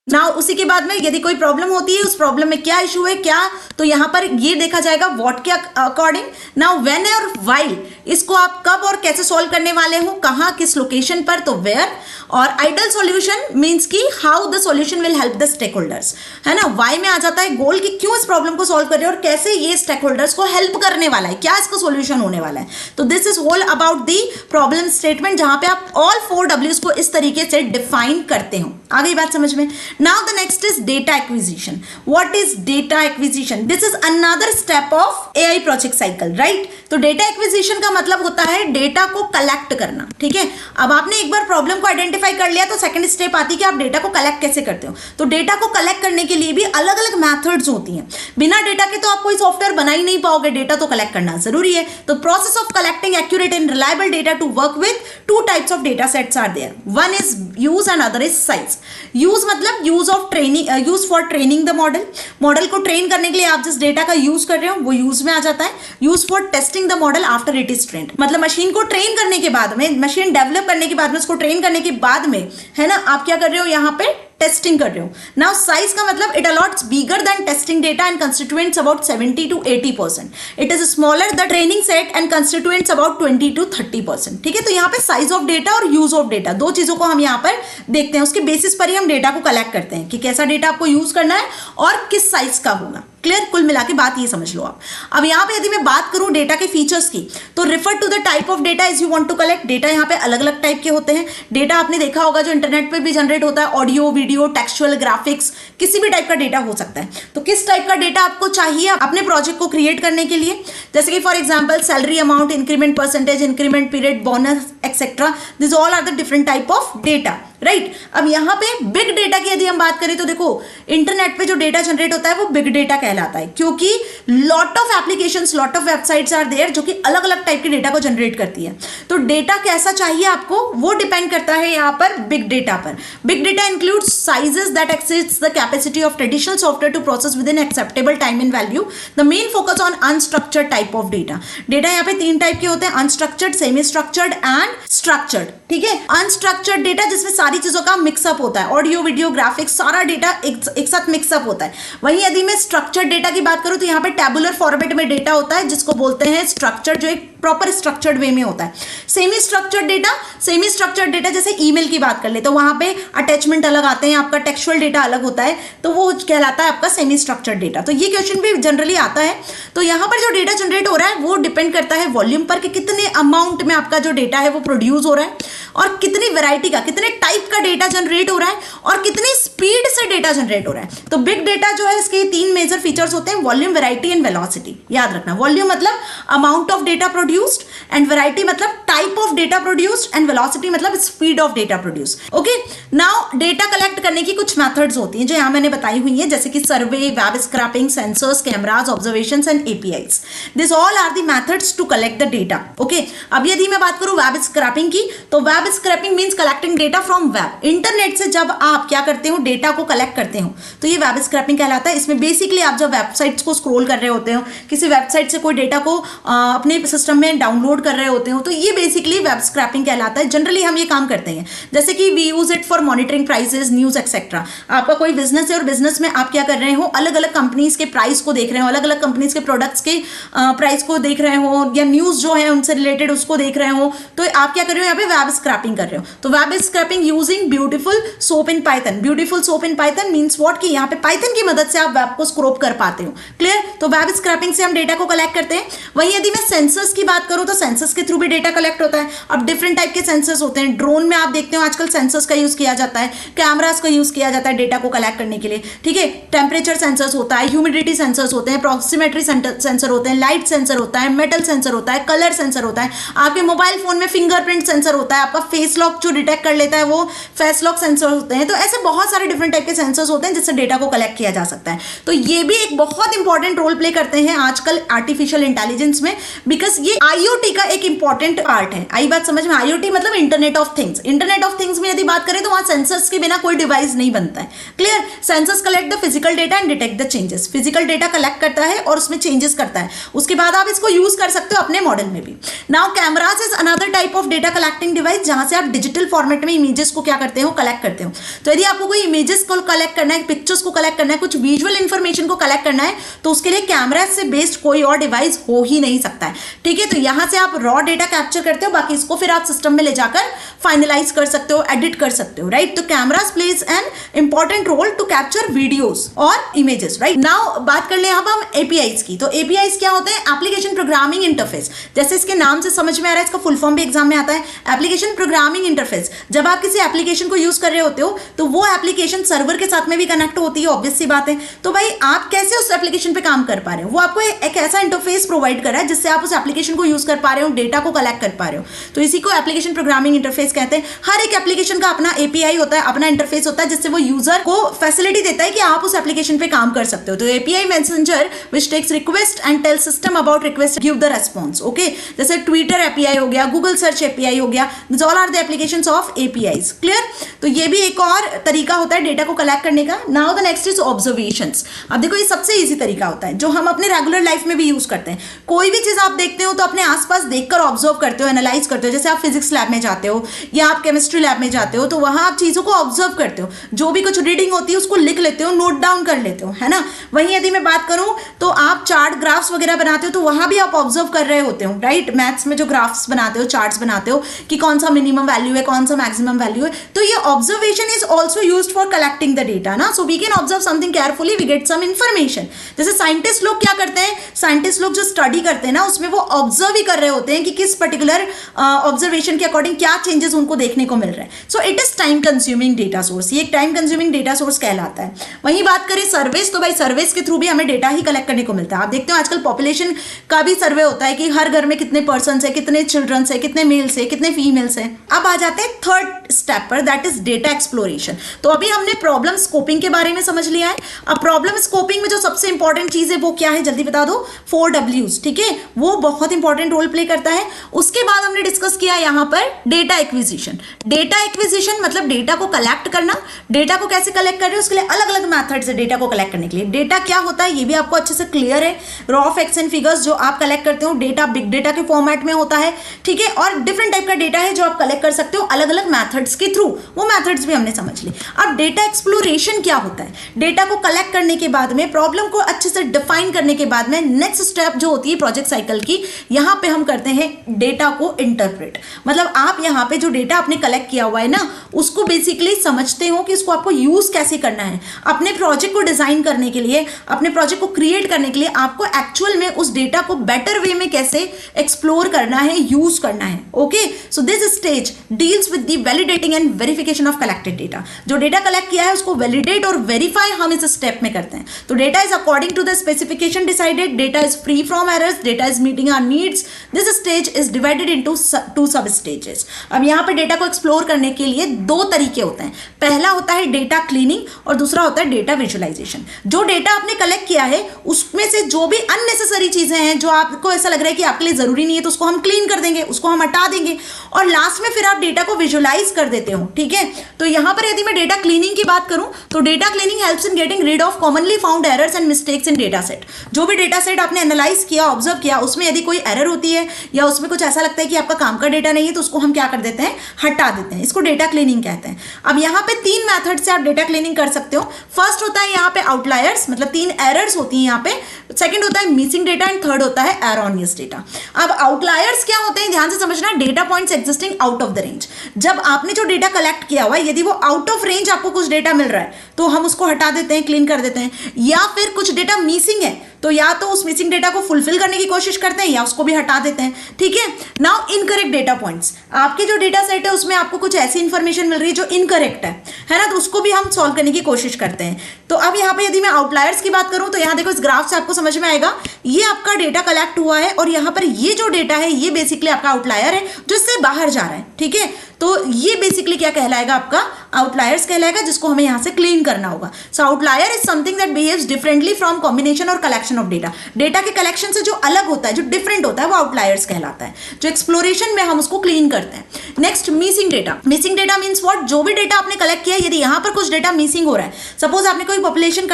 ना उसी के बाद में यदि कोई प्रॉब्लम होती है, उस प्रॉब्लम में क्या इशू है, क्या, तो यहां पर ये देखा जाएगा व्हाट के अकॉर्डिंग। नाउ व्हेन और व्हाइल, इसको आप कब और कैसे सॉल्व करने वाले हो, कहां, किस लोकेशन पर, तो वेयर। और आइडियल सॉल्यूशन मींस कि how the solution will help the stakeholders, है ना। वाई में आ जाता है गोल, कि क्यों इस प्रॉब्लम को सॉल्व कर रहे हो और कैसे ये स्टेक होल्डर्स को हेल्प करने वाला है, क्या इसका सॉल्यूशन होने वाला है। तो this is all about the problem statement, जहां पे आप ऑल 4 W's को इस तरीके से डिफाइन करते हो। आ गई बात समझ में? Now the next is data acquisition. What is data acquisition? This is another step of AI project cycle, right? तो डेटा एक्विजिशन का मतलब होता है डेटा को कलेक्ट करना. ठीक है, अब आपने एक बार प्रॉब्लम को आइडेंटिफाई कर लिया तो सेकंड स्टेप आती है कि आप डेटा को कलेक्ट कैसे करते हो. तो डेटा को कलेक्ट करने के लिए भी अलग अलग मैथड्स होती हैं. बिना डेटा के तो आप कोई सॉफ्टवेयर बना ही नहीं पाओगे, डेटा तो कलेक्ट करना जरूरी है. तो process of collecting accurate and reliable data to work with two types of data sets are there. One is use and other is size. Use मतलब use of training, use for training the model. Model को train करने के लिए आप जिस data का use कर रहे हो वो यूज में आ जाता है. Use for testing the model after it is trained, मतलब मशीन को ट्रेन करने के बाद में, मशीन डेवलप करने के बाद में, उसको ट्रेन करने के बाद में, है ना, आप क्या कर रहे हो यहाँ पे टेस्टिंग कर रहे हो. नाउ साइज का मतलब it a lots bigger than testing data and constituents about 70 to 80%. It is smaller the training set and constituents about 20 to 30%. ठीक है, तो यहाँ पे साइज ऑफ डेटा और यूज ऑफ डेटा दो चीजों को हम यहाँ पर देखते हैं. उसके बेसिस पर ही हम डेटा को कलेक्ट करते हैं कि कैसा डेटा आपको यूज करना है और किस साइज का होगा. क्लियर? कुल मिला के बात ये समझ लो आप. अब यहाँ पे यदि मैं बात करूं डेटा के फीचर्स की, तो refer to the type of data is you want to collect. Data यहाँ पे अलग अलग टाइप के होते हैं. डेटा आपने देखा होगा जो इंटरनेट पे भी जनरेट होता है, ऑडियो, वीडियो, टेक्सचुअल, ग्राफिक्स, किसी भी टाइप का डेटा हो सकता है. तो किस टाइप का डेटा आपको चाहिए अपने प्रोजेक्ट को क्रिएट करने के लिए? जैसे कि for example salary amount, increment percentage, increment period, bonus etcetera. This all are the different type of data, right? अब यहाँ पे बिग डेटा की यदि हम बात करें तो देखो इंटरनेट पे जो डेटा जनरेट होता है वो बिग डेटा कहलाता है, क्योंकि lot of applications, lot of websites are there जो कि अलग अलग टाइप के डेटा को जनरेट करती है. तो डेटा कैसा चाहिए आपको वो डिपेंड करता है यहाँ पर बिग डेटा पर. Big data includes sizes that exceeds the capacity of traditional software to process within acceptable time in value. The main focus on unstructured type of data. Data यहाँ पे तीन type के होते हैं, unstructured, semi structured and structured. ठीक है, unstructured data जिसमें सारी चीजों का मिक्सअप होता है, ऑडियो, वीडियो, ग्राफिक्स, सारा डेटा एक साथ मिक्सअप होता है. वहीं यदि मैं स्ट्रक्चर्ड डेटा की बात करूं तो यहाँ पे टेबुलर फॉर्मेट में डेटा होता है जिसको बोलते हैं स्ट्रक्चर्ड, जो एक प्रॉपर स्ट्रक्चर्ड वे में होता है. सेमी स्ट्रक्चर्ड डेटा जैसे ईमेल की बात कर ले तो वहां पे अटैचमेंट अलग आते हैं, आपका टेक्सचुअल डेटा अलग होता है, तो वो कहलाता है आपका सेमी स्ट्रक्चर्ड डेटा. तो ये क्वेश्चन भी जनरली आता है. तो यहाँ पर जो डेटा जनरेट हो रहा है वो डिपेंड करता है वॉल्यूम पर कि कितने अमाउंट में आपका जो डेटा है वो प्रोड्यूस हो रहा है और कितनी वैरायटी का, कितने टाइप का डेटा जनरेट हो रहा है और कितनी स्पीड से डेटा जनरेट हो रहा है. तो बिग डेटा जो है इसके तीन मेजर फीचर्स होते हैं, वॉल्यूम, वैरायटी एंड वेलोसिटी. याद रखना, वॉल्यूम मतलब amount of data produced and variety मतलब type of data produced and velocity मतलब speed of data produced. Okay, now data collect करने की कुछ मेथड्स होती हैं जो यहाँ मैंने बताई हुई है, जैसे कि survey, web scraping, sensors, cameras, observations and APIs. This all are the methods to collect the data. Okay, अब यदि मैं बात करूं वेब स्क्रैपिंग की, तो web scraping means collecting data from web. Internet से जब आप क्या करते हो, डेटा को कलेक्ट करते हो, तो ये वेब स्क्रैपिंग कहलाता है. इसमें बेसिकली आप जब वेबसाइट्स को स्क्रॉल कर रहे होते हो, किसी वेबसाइट से कोई डेटा को अपने सिस्टम में डाउनलोड कर रहे होते हो, तो ये बेसिकली वेब स्क्रैपिंग कहलाता है. जनरली हम ये काम करते हैं, जैसे कि we use it for monitoring prices, news etcetera. आपका कोई बिजनेस है और बिजनेस में आप क्या कर रहे हो, अलग अलग कंपनीज के प्राइस को देख रहे हो, अलग अलग कंपनीज के प्रोडक्ट्स के प्राइस को देख रहे हो, या न्यूज जो है उनसे रिलेटेड उसको देख रहे हो, तो आप क्या कर रहे हो, यहाँ पे वेब स्क्रैपिंग कर रहे हो. तो web scrapping using beautiful soap in Python. Beautiful soap in Python means what, कि यहाँ पे पाइथन की मदद से आप वेब को स्क्रॉप कर पाते हो. क्लियर? तो वेब स्क्रैपिंग से हम डेटा को कलेक्ट करते हैं. वहीं यदि मैं सेंसर्स की बात करूं तो सेंसर्स के थ्रू भी डेटा कलेक्ट होता है. अब डिफरेंट टाइप के सेंसर्स होते हैं. ड्रोन में आप देखते हो आजकल सेंसर्स का यूज किया जाता है, कैमरास का यूज किया जाता है डेटा को कलेक्ट करने के लिए. ठीक है, टेम्परेचर सेंसर्स होता है, ह्यूमिडिटी सेंसर्स होते हैं, प्रॉक्सिमेट्री सेंसर होते हैं, लाइट सेंसर होता है, मेटल सेंसर होता है, कलर सेंसर होता है. आपके मोबाइल फोन में फिंगरप्रिंट सेंसर होता है, आपका फेस लॉक जो डिटेक्ट कर लेता है वो फेस लॉक सेंसर होते हैं. तो ऐसे बहुत सारे डिफरेंट टाइप के सेंसर्स होते हैं जिससे डेटा को कलेक्ट किया जा सकता है. तो ये भी एक बहुत इंपॉर्टेंट रोल प्ले करते हैं आजकल आर्टिफिशियल इंटेलिजेंस में, बिकॉज ये आईओटी का एक इंपॉर्टेंट पार्ट है. आई बात समझ में? आईओटी मतलब internet of things. Internet of things में यदि बात करें तो वहां सेंसर्स के बिना कोई डिवाइस नहीं बनता है. Clear? Sensors collect the physical data and detect the changes. Physical data collect करता है और उसमें चेंजेस करता है, उसके बाद आप इसको यूज कर सकते हो अपने मॉडल में भी. Now cameras is another type of data collecting device, जहां से आप डिजिटल फॉर्मेट में इमेजेस को क्या करते हो, कलेक्ट करते हो. तो यदि आपको कोई इमेजेस को कलेक्ट करना है, पिक्चर्स को कलेक्ट करना है, कुछ विजुअल इंफॉर्मेशन को कलेक्ट करना है, तो उसके लिए कैमरा से बेस्ड कोई और डिवाइस हो ही नहीं सकता है. ठीक है, तो यहाँ से आप रॉ डेटा कैप्चर करते हो, बाकी इसको फिर आप सिस्टम में ले जाकर फाइनलाइज कर सकते हो, एडिट कर सकते हो, राइट। तो cameras plays an important role to capture videos और इमेजेस, राइट। नाउ बात कर ले अब हम एपीआईज की। तो एपीआईज क्या होते हैं? Application programming interface. जैसे इसके नाम से समझ में आ रहा है, इसका फुल फॉर्म भी एग्जाम में आता है, एप्लीकेशन प्रोग्रामिंग इंटरफेस। जब आप किसी एप्लीकेशन को यूज कर रहे होते हो तो वो एप्लीकेशन सर्वर के साथ में भी कनेक्ट होती है, ऑब्वियस सी बात है। तो भाई आप कैसे उस एप्लीकेशन पे काम कर पा रहे हो, वो आपको एक ऐसा इंटरफेस प्रोवाइड कर रहा है जिससे आप उस एप्लीकेशन को यूज कर पा रहे हो, डेटा को कलेक्ट कर पा रहे हो। तो इसी को एप्लीकेशन प्रोग्रामिंग इंटरफेस कहते हैं। हर एक एप्लीकेशन का अपना एपीआई होता है, अपना इंटरफेस होता है, जिससे वो यूजर को फैसिलिटी देता है कि आप उस एप्लीकेशन पे काम कर सकते हो। तो API messenger which takes request and tell system about request, give the response. Okay, जैसे ट्विटर एपीआई हो गया, गूगल सर्च एपीआई हो गया, this all are the applications of APIs. Clear? तो ये भी एक और तरीका होता है डेटा को कलेक्ट करने का। Now the next is observations. अब देखो ये सबसे इजी तरीका होता है जो हम अपने रेगुलर लाइफ में भी यूज करते हैं। कोई भी चीज आप देखते हो तो अपने आसपास देखकर ऑब्जर्व करते हो, एनालाइज करते हो। जैसे आप फिजिक्स लैब में जाते हो या आप केमिस्ट्री लैब में जाते हो तो वहां आप चीजों को ऑब्जर्व करते हो, जो भी कुछ रीडिंग होती है उसको लिख लेते हो, नोट डाउन कर लेते हो, है ना। वहीं यदि मैं बात करूं तो आप चार्ट ग्राफ्स वगैरह बनाते हो तो वहां भी आप ऑब्जर्व कर रहे होते हो, राइट। मैथ्स में जो ग्राफ्स बनाते हो, चार्ट्स बनाते हो कि कौन सा मिनिमम वैल्यू है, कौन सा मैक्सिमम वैल्यू है। तो ये observation is also used for collecting the data ना। So we can observe something carefully, we get some information. जैसे साइंटिस्ट लोग क्या करते हैं, साइंटिस्ट लोग जो स्टडी करते हैं ना उसमें वो ऑब्जर्व ही कर रहे होते हैं कि किस पर्टिकुलर ऑब्जर्वेशन के अकॉर्डिंग क्या चेंजेस उनको देखने को मिल रहे हैं। सो it is time consuming data source, ये एक टाइम कंज्यूमिंग डेटा सोर्स कहलाता है। वहीं बात करें सर्विस, तो भाई सर्विस के थ्रू भी हमें डेटा ही कलेक्ट करने को मिलता है। आप देखते हो आजकल पॉपुलेशन का भी सर्वे होता है कि हर घर में कितने पर्सन है, कितने चिल्ड्रन है, कितने मेल्स है, कितने फीमेल्स है। अब आ जाते हैं थर्ड स्टेप पर, दैट इज डेटा एक्सप्लोरेशन। तो अभी हमने प्रॉब्लम स्कोपिंग के बारे में समझ लिया है। अब प्रॉब्लम स्कोपिंग में जो सबसे इंपॉर्टेंट चीज है वो क्या है, जल्दी बता दो। 4Ws, ठीक है, वो बहुत इंपॉर्टेंट रोल प्ले करता है। उसके बाद हमने डिस्कस किया यहां पर डेटा एक्विजिशन। डेटा एक्विजिशन मतलब डेटा को कलेक्ट करना। डेटा को कैसे कलेक्ट कर रहे हो, उसके लिए अलग अलग मेथड्स है डेटा को कलेक्ट करने के लिए। डेटा क्या होता है ये भी आपको अच्छे से क्लियर है। रॉ फैक्ट्स एंड फिगर्स जो आप कलेक्ट करते हो, डेटा बिग डेटा के फॉर्मेट में होता है, ठीक है। और डिफरेंट टाइप का डेटा है जो आप कलेक्ट कर सकते हो अलग अलग मेथड्स के थ्रू, वो मेथड्स भी हमने समझ ली। अब डेटा एक्सप्लोरेशन क्या होता है, डेटा को कलेक्ट करने के बाद में, प्रॉब्लम को अच्छे से डिफाइन करने के बाद में, नेक्स्ट स्टेप जो होती है प्रोजेक्ट साइकिल की, यहां पे हम करते हैं डेटा को इंटरप्रेट। मतलब आप यहां पे जो डेटा आपने कलेक्ट किया हुआ है ना, उसको बेसिकली समझते हो कि इसको आपको यूज कैसे करना है। अपने प्रोजेक्ट को डिजाइन करने के लिए, अपने प्रोजेक्ट को क्रिएट करने के लिए आपको एक्चुअल में उस डेटा को बेटर वे में कैसे एक्सप्लोर करना है, यूज करना है। Okay, so this stage deals with the validating and verification of collected data. जो डेटा कलेक्ट किया है उसको वैलिडेट और वेरीफाई हम इस स्टेप में करते हैं। तो data is according to the specification decided, data is free from errors, data is meeting our needs. This stage is divided into 2 sub stages. अब यहां पे डेटा को एक्सप्लोर करने के लिए 2 तरीके होते हैं। पहला होता है डेटा क्लीनिंग और दूसरा होता है डेटा विजुअलाइजेशन। जो डेटा आपने कलेक्ट किया है उसमें से जो भी अननेसेसरी चीजें हैं, जो आपको ऐसा लग रहा है कि आपके लिए जरूरी नहीं है, तो उसको हम क्लीन कर देंगे, उसको हम हटा देंगे और लास्ट में फिर आप डेटा को विजुअलाइज कर देते हो, ठीक है। तो यहां पर यदि मैं डेटा क्लीनिंग की बात करूं तो data cleaning helps in getting read of commonly found errors and mistakes in data set. जो भी डेटा सेट आपने एनालाइज किया, ऑब्जर्व किया, उसमें यदि कोई एरर होती है या उसमें कुछ ऐसा लगता है कि आपका काम का डेटा नहीं है, तो उसको हम क्या कर देते हैं, हटा देते हैं। इसको डेटा क्लीनिंग कहते हैं। अब यहाँ पे 3 मेथड से आप डेटा क्लीनिंग कर सकते हो। फर्स्ट होता है यहाँ पे आउटलायर्स, मतलब 3 एरर्स होती हैं यहाँ पे। सेकंड होता है मिसिंग डेटा एंड थर्ड होता है एरोनियस डेटा। अब आउटलायर्स क्या होते हैं, ध्यान से समझना। Data points existing out of the range. जब आपने जो डेटा कलेक्ट किया हुआ है, यदि वो आउट ऑफ रेंज आपको कुछ डेटा मिल रहा है तो हम उसको हटा देते हैं, क्लीन कर देते हैं। या फिर कुछ डेटा मिसिंग है तो या तो उस मिसिंग डेटा को फुलफिल करने की कोशिश करते हैं या उसको भी हटा देते हैं, ठीक है। नाउ इनकरेक्ट डेटा पॉइंट्स, आपके जो डेटा सेट है उसमें आपको कुछ ऐसी इंफॉर्मेशन मिल रही है जो इनकरेक्ट है ना, तो उसको भी हम सॉल्व करने की कोशिश करते हैं। तो अब यहाँ पे यदि मैं आउटलायर्स की बात करूं तो यहाँ देखो इस ग्राफ से आपको समझ में आएगा, ये आपका डेटा कलेक्ट हुआ है और यहाँ पर ये जो डेटा है ये बेसिकली आपका आउटलायर है जो इससे बाहर जा रहा है, ठीक है। तो ये बेसिकली क्या कहलाएगा, आपका आउटलायर्स कहलाएगा, जिसको हमें यहाँ से क्लीन करना होगा। So outlier is something that behaves differently from combination और कलेक्शन ऑफ डेटा। डेटा के कलेक्शन से जो अलग होता है, जो डिफरेंट होता है, वो आउटलायर्स कहलाता है, जो एक्सप्लोरेशन में हम उसको क्लीन करते हैं। Next missing data. Missing data means what, जो भी डेटा आपने कलेक्ट किया, यदि यहाँ पर कुछ डेटा मिसिंग हो रहा है, सपोज आपने कोई पॉपुलेशन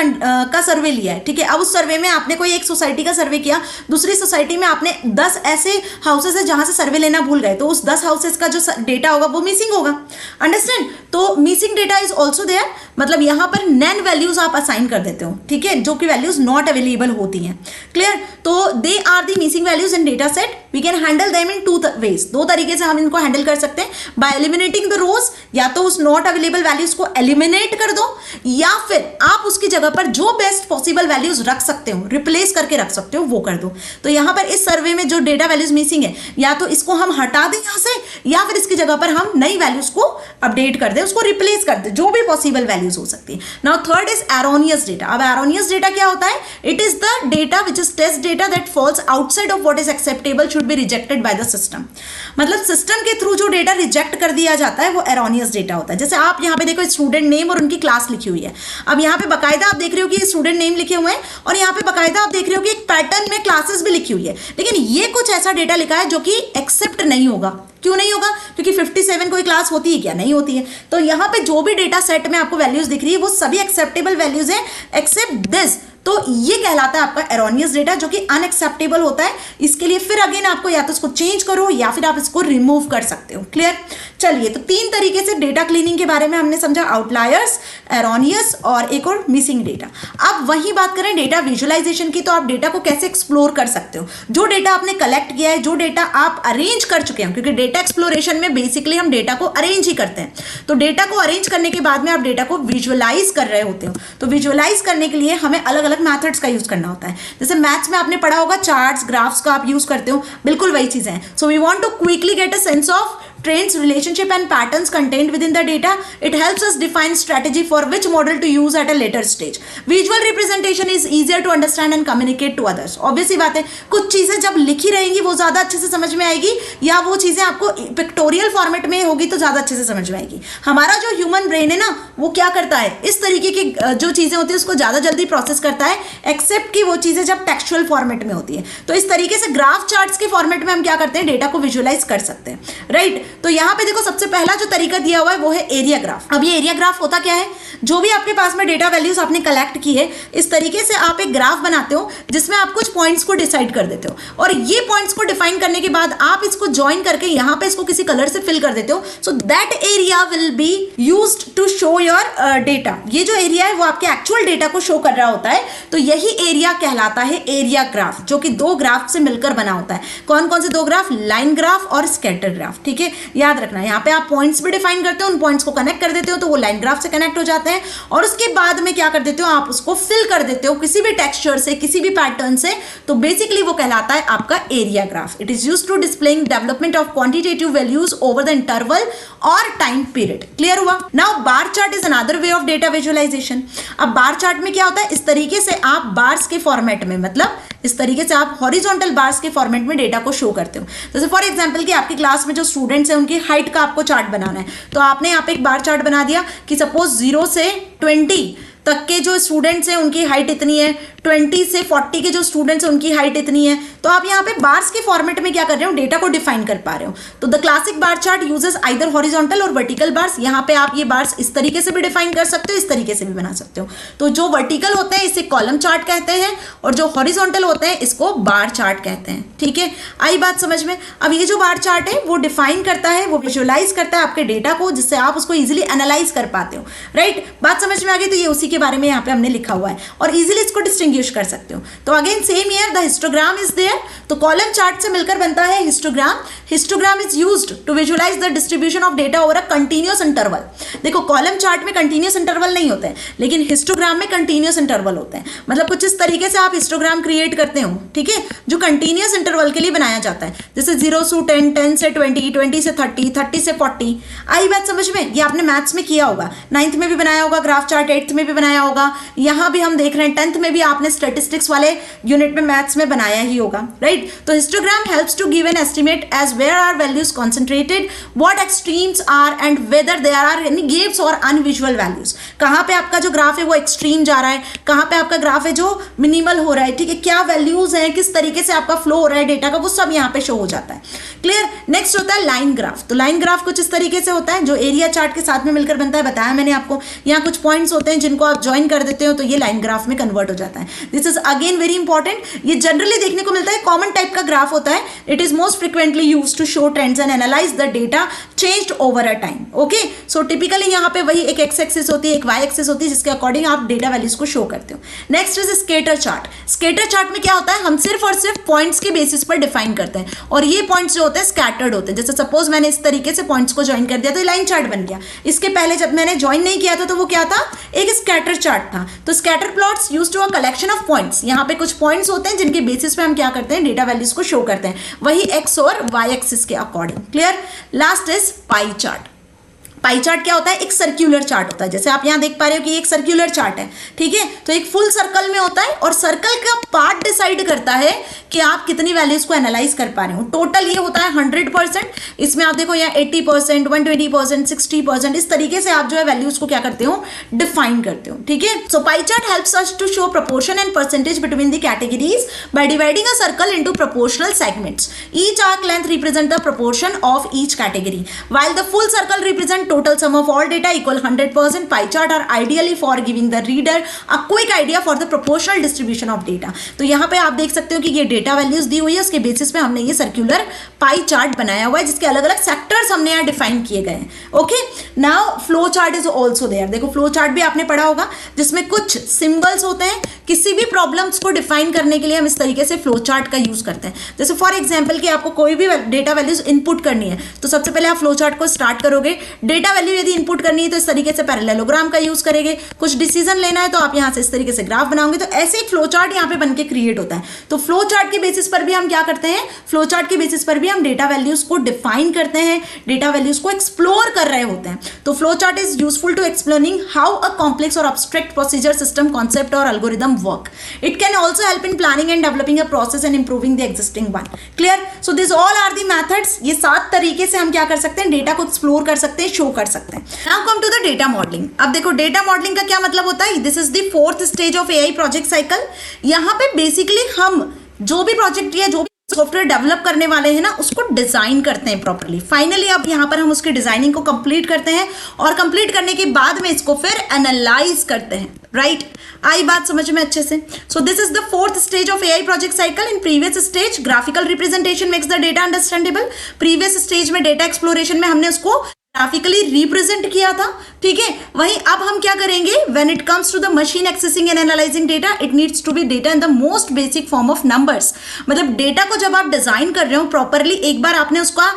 का सर्वे लिया है, ठीक है। अब उस सर्वे में आपने कोई एक सोसाइटी का सर्वे किया, दूसरी सोसाइटी में आपने 10 ऐसे हाउसेस है जहां से सर्वे लेना भूल गए, तो उस 10 हाउसेस का जो डेटा होगा वो मिसिंग होगा। अंडरस्टैंड। तो missing data is also there, मतलब यहां पर नैन वैल्यूज आप असाइन कर देते हो, ठीक है, जो कि वैल्यूज नॉट अवेलेबल होती हैं। क्लियर। तो they are the missing values in data set we can handle them in 2 ways, 2 तरीके से हम इनको हैंडल कर सकते हैं, बाय एलिमिनेटिंग द रोज, या तो उस नॉट अवेलेबल वैल्यूज को एलिमिनेट कर दो, या फिर आप उसकी जगह पर जो बेस्ट पॉसिबल वैल्यूज रख सकते हो, रिप्लेस करके रख सकते हो, वो कर दो। तो यहां पर इस सर्वे में जो डेटा वैल्यूज मिसिंग है, या तो इसको हम हटा दें यहां से, या फिर इसकी जगह पर हम नई वैल्यूज को अपडेट कर दें, उसको रिप्लेस कर दें, जो भी पॉसिबल वैल्यूज हो सकती है। Now third is erroneous data. अब एरोनियस डेटा क्या होता है? It is the data which is test data that falls outside of what is acceptable should be rejected by the system. मतलब सिस्टम के through जो डेटा रिजेक्ट कर दिया जाता है वो एरोनियस डेटा होता है। जैसे आप यहाँ पे देखो स्टूडेंट नेम और उनकी क्लास लिखी हुई है। अब यहाँ पे बकायदा आप देख रहे हो कि स्टूडेंट नेम लिखे हुए हैं, और यहाँ पे बकायदा आप देख रहे हो कि एक पैटर्न में क्लासेस भी लिखी हुई है, लेकिन ये कुछ ऐसा डेटा लिखा है जो कि एक्सेप्ट नहीं होगा। क्यों नहीं होगा? क्योंकि 57 कोई क्लास होती है क्या? नहीं होती है। तो यहाँ पे जो भी डेटा सेट में आपको वैल्यूज दिख रही है वो सभी एक्सेप्टेबल वैल्यूज है एक्सेप्ट दिस। तो ये कहलाता है आपका एरोनियस डेटा, जो कि अनएक्सेप्टेबल होता है। इसके लिए फिर अगेन आपको या तो इसको चेंज करो या फिर आप इसको रिमूव कर सकते हो। क्लियर? चलिए, तो 3 तरीके से डेटा क्लीनिंग के बारे में हमने समझा, आउटलायर्स, एरोनियस और एक और मिसिंग डेटा। अब वही बात करें डेटा विजुअलाइजेशन की, तो आप डेटा को कैसे एक्सप्लोर कर सकते हो। जो डेटा आपने कलेक्ट किया है, जो डेटा आप अरेंज कर चुके हैं, क्योंकि डेटा एक्सप्लोरेशन में बेसिकली हम डेटा को अरेंज ही करते हैं। तो डेटा को अरेंज करने के बाद में आप डेटा को विजुअलाइज कर रहे होते हो। तो विजुअलाइज करने के लिए हमें अलग अलग मैथड्स का यूज करना होता है। जैसे मैथ्स में आपने पढ़ा होगा चार्ट्स, ग्राफ्स का आप यूज करते हो, बिल्कुल वही चीजें हैं। So we want to quickly get a sense of trends, relationship and patterns contained within the data. It helps us define strategy for which model to use at a later stage. Visual representation is easier to understand and communicate to others. Obvious सी बात है, कुछ चीजें जब लिखी रहेंगी वो ज्यादा अच्छे से समझ में आएगी, या वो चीजें आपको पिक्टोरियल फॉर्मेट में होगी तो ज्यादा अच्छे से समझ में आएगी। हमारा जो ह्यूमन ब्रेन है ना, वो क्या करता है, इस तरीके की जो चीजें होती है उसको ज्यादा जल्दी प्रोसेस करता है, एक्सेप्ट कि वो चीजें जब टेक्सचुअल फॉर्मेट में होती है। तो इस तरीके से ग्राफ चार्ट्स के फॉर्मेट में हम क्या करते हैं, डेटा को विजुअलाइज कर सकते हैं। राइट? तो यहाँ पे देखो सबसे पहला जो तरीका दिया हुआ है वो है एरिया ग्राफ। अब ये एरिया ग्राफ होता क्या है? जो भी आपके पास में डेटा वैल्यूज आपने कलेक्ट की है, इस तरीके से आप एक ग्राफ बनाते हो जिसमें आप कुछ पॉइंट्स को डिसाइड कर देते हो, और ये पॉइंट्स को डिफाइन करने के बाद आप इसको ज्वाइन करके यहाँ पे इसको किसी कलर से फिल कर देते हो। So that area will be used to show your data. ये जो एरिया है वो आपके एक्चुअल डेटा को शो कर रहा होता है। तो यही एरिया कहलाता है एरिया ग्राफ, जो कि 2 ग्राफ से मिलकर बना होता है। कौन कौन से 2 ग्राफ? लाइन ग्राफ और स्कैटर ग्राफ। ठीक है, याद रखना। यहाँ पे आप पॉइंट्स भी डिफाइन करते हो, उन पॉइंट्स को कनेक्ट कर देते हो तो वो लाइन ग्राफ से कनेक्ट हो जाते हैं, और उसके बाद में क्या कर देते हो, आप उसको फिल कर देते हो किसी भी टेक्सचर से, किसी भी पैटर्न से। तो बेसिकली वो कहलाता है आपका area graph. It is used to displaying development of quantitative values over the interval और टाइम पीरियड। क्लियर हुआ? Now bar chart is another way of data visualisation. अब बार चार्ट में क्या होता है, इस तरीके से आप बार्स के फॉर्मेट में, मतलब इस तरीके से आप हॉरिजॉन्टल बार्स के फॉर्मेट में डेटा को शो करते हो। जैसे फॉर एग्जांपल कि आपकी क्लास में जो स्टूडेंट्स हैं उनकी हाइट का आपको चार्ट बनाना है, तो आपने यहाँ पे एक बार चार्ट बना दिया कि सपोज 0 से 20 तक के जो स्टूडेंट्स हैं उनकी हाइट इतनी है, 20 से 40 के जो स्टूडेंट्स हैं उनकी हाइट इतनी है। तो आप यहाँ पे बार्स के फॉर्मेट में क्या कर रहे हो, डेटा को डिफाइन कर पा रहे हो। तो the classic bar chart uses either horizontal और वर्टिकल बार्स। यहाँ पे आप ये बार्स इस तरीके से भी डिफाइन कर सकते हो, इस तरीके से भी बना सकते हो। तो जो वर्टिकल होते हैं इसे कॉलम चार्ट कहते हैं, और जो हॉरिजॉन्टल होते हैं इसको बार चार्ट कहते हैं। ठीक है, आई बात समझ में? अब ये जो बार चार्ट है वो डिफाइन करता है, वो विजुअलाइज करता है आपके डेटा को, जिससे आप उसको इजिली एनालाइज कर पाते हो। राइट? बात समझ में आ गई? तो ये उसी के बारे में यहाँ पे हमने लिखा हुआ है, और इजिली इसको डिस्टिंग्विश कर सकते हो। तो again same here, the histogram is there. तो कॉलम चार्ट से मिलकर बनता है histogram. Histogram is used to visualise the distribution of data over a continuous interval. देखो कॉलम चार्ट में कंटीन्यूअस इंटरवल नहीं होते हैं, लेकिन हिस्टोग्राम में कंटीन्यूअस इंटरवल होते हैं। मतलब कुछ इस तरीके से आप हिस्टोग्राम क्रिएट करते हो, ठीक है, जो कंटीन्यूअस इंटरवल के लिए बनाया जाता है। जैसे 0 से 10, 10 से 20, 20 से 30, 30 से 40। आई बात समझ में? ये आपने मैथ्स में किया होगा, 9th में भी बनाया होगा ग्राफ चार्ट, 8th में भी बनाया होगा, यहाँ भी हम देख रहे हैं 10th में भी आपने स्टैटिस्टिक्स वाले यूनिट में मैथ्स में बनाया ही होगा। राइट? तो histogram helps to give an estimate as where are values concentrated, what extremes are and whether there are any gaps और अनविजुअल वैल्यूज। कहाँ पे आपका जो ग्राफ है वो एक्सट्रीम जा रहा है, कहाँ पे आपका ग्राफ है जो मिनिमल हो रहा है, ठीक है, क्या वैल्यूज हैं, किस तरीके से आपका फ्लो हो रहा है डेटा का, वो सब यहाँ पे शो हो जाता है। क्लियर? नेक्स्ट होता है लाइन ग्राफ। तो लाइन ग्राफ कुछ इस तरीके से होता है जो एरिया चार्ट के साथ में मिलकर बनता है, बताया मैंने आपको। यहाँ कुछ पॉइंट्स होते हैं जिनको आप ज्वाइन कर देते हो तो ये लाइन ग्राफ में कन्वर्ट हो जाता है। This is again very important. ये जनरली देखने को मिलता है, कॉमन टाइप का ग्राफ होता है। It is most frequently used to show trends and analyse the data changed over a time. Okay, so typically यहाँ पे वही एक एक्स एक्सिस होती है, एक वाई एक्सिस होती है, जिसके अकॉर्डिंग आप डेटा वैल्यूज को शो करते हो। Next is scatter chart. Scatter chart में क्या होता है, हम सिर्फ और सिर्फ पॉइंट्स के बेसिस पर डिफाइन करते हैं, और ये पॉइंट्स जो होते हैं स्कैटर्ड होते हैं। जैसे सपोज मैंने इस तरीके से पॉइंट्स को ज्वाइन कर दिया तो लाइन चार्ट बन गया। इसके पहले जब मैंने ज्वाइन नहीं किया था तो वो क्या था, एक स्कैटर चार्ट था। तो scatter plots used to a collection of points, यहाँ पे कुछ पॉइंट्स होते हैं जिनके बेसिस पे हम क्या करते हैं, डेटा वैल्यूज को शो करते हैं, वही एक्स और वाई एक्सिस के according. Clear. Last is pie chart. Pie chart क्या होता है, एक सर्कुलर चार्ट होता है। जैसे आप यहाँ देख पा रहे हो कि एक सर्कुलर चार्ट है, ठीक है। तो एक फुल सर्कल में होता है और सर्कल का पार्ट डिसाइड करता है कि आप कितनी वैल्यूज को एनालाइज कर पा रहे हो। टोटल ये होता है 100%। इसमें आप देखो यहाँ 80%, 120%, 60%, इस तरीके से आप जो है वैल्यूज को क्या करते हो, डिफाइन करते हो, ठीक है। So pie chart helps us to show proportion and percentage between the categories by dividing a circle into proportional segments. Each arc length represent the proportion of each category while the full circle represent total sum of all data equal 100%. Pie chart are ideally for giving the reader a quick idea for the proportional distribution of data. तो यहाँ पे आप देख सकते हो कि ये data values दी हुई है, उसके बेसिस पे हमने ये सर्कुलर पाई चार्ट बनाया हुआ है जिसके अलग अलग सेक्टर्स हमने यहाँ डिफाइन किए गए हैं। Okay, now flow chart is also there. देखो फ्लो चार्ट भी आपने पढ़ा होगा जिसमें कुछ सिंबल्स होते हैं। किसी भी प्रॉब्लम्स को डिफाइन करने के लिए हम इस तरीके से फ्लो चार्ट का यूज करते हैं। जैसे फॉर एग्जाम्पल कि आपको कोई भी डेटा वैल्यूज इनपुट करनी है तो सबसे पहले आप फ्लो चार्ट को स्टार्ट करोगे। डेटा वैल्यू यदि इनपुट करनी है तो इस तरीके से पैरेललोग्राम का यूज करेंगे। कुछ डिसीजन लेना है तो आप यहाँ से इस तरीके से ग्राफ बनाओगे। तो ऐसे एक फ्लो चार्ट यहाँ पे बनके क्रिएट होता है। तो फ्लो चार्ट के बेसिस पर भी हम क्या करते हैं, फ्लो चार्ट के बेसिस पर भी हम डेटा वैल्यूज को डिफाइन करते हैं, डेटा वैल्यूज को एक्सप्लोर कर रहे होते हैं। तो flow chart is useful to explaining how a complex और अब्स्ट्रैक्ट प्रोसीजर सिस्टम कॉन्सेप्ट और algorithm work. It can also help in planning and developing a process and improving the existing one. Clear? So these all are the methods. ये 7 तरीके से हम क्या कर सकते हैं, डेटा को एक्सप्लोर कर सकते हैं, शो कर सकते हैं. Now come to the data modeling. अब देखो डेटा मॉडलिंग का क्या मतलब होता है. This is the 4th stage of AI project cycle. यहाँ पे बेसिकली हम जो भी प्रोजेक्ट या जो सॉफ्टवेयर डेवलप करने वाले हैं ना, उसको डिजाइन करते हैं प्रॉपर्ली. फाइनली अब यहाँ पर हम उसकी डिजाइनिंग को कंप्लीट करते हैं और कंप्लीट करने के बाद में इसको फिर एनालाइज करते हैं. राइट? आई बात समझ में अच्छे से. So this is the 4th stage of AI project cycle. In previous stage graphical representation makes the data understandable. Previous stage में डेटा एक्सप्लोरेशन में हमने उसको ग्राफिकली रिप्रेजेंट किया था. ठीक है, वहीं अब हम क्या करेंगे, when it comes to the machine accessing and analysing data, it needs to be data in the most basic form of numbers. मतलब डेटा को जब आप डिजाइन कर रहे हो प्रॉपरली, एक बार आपने उसका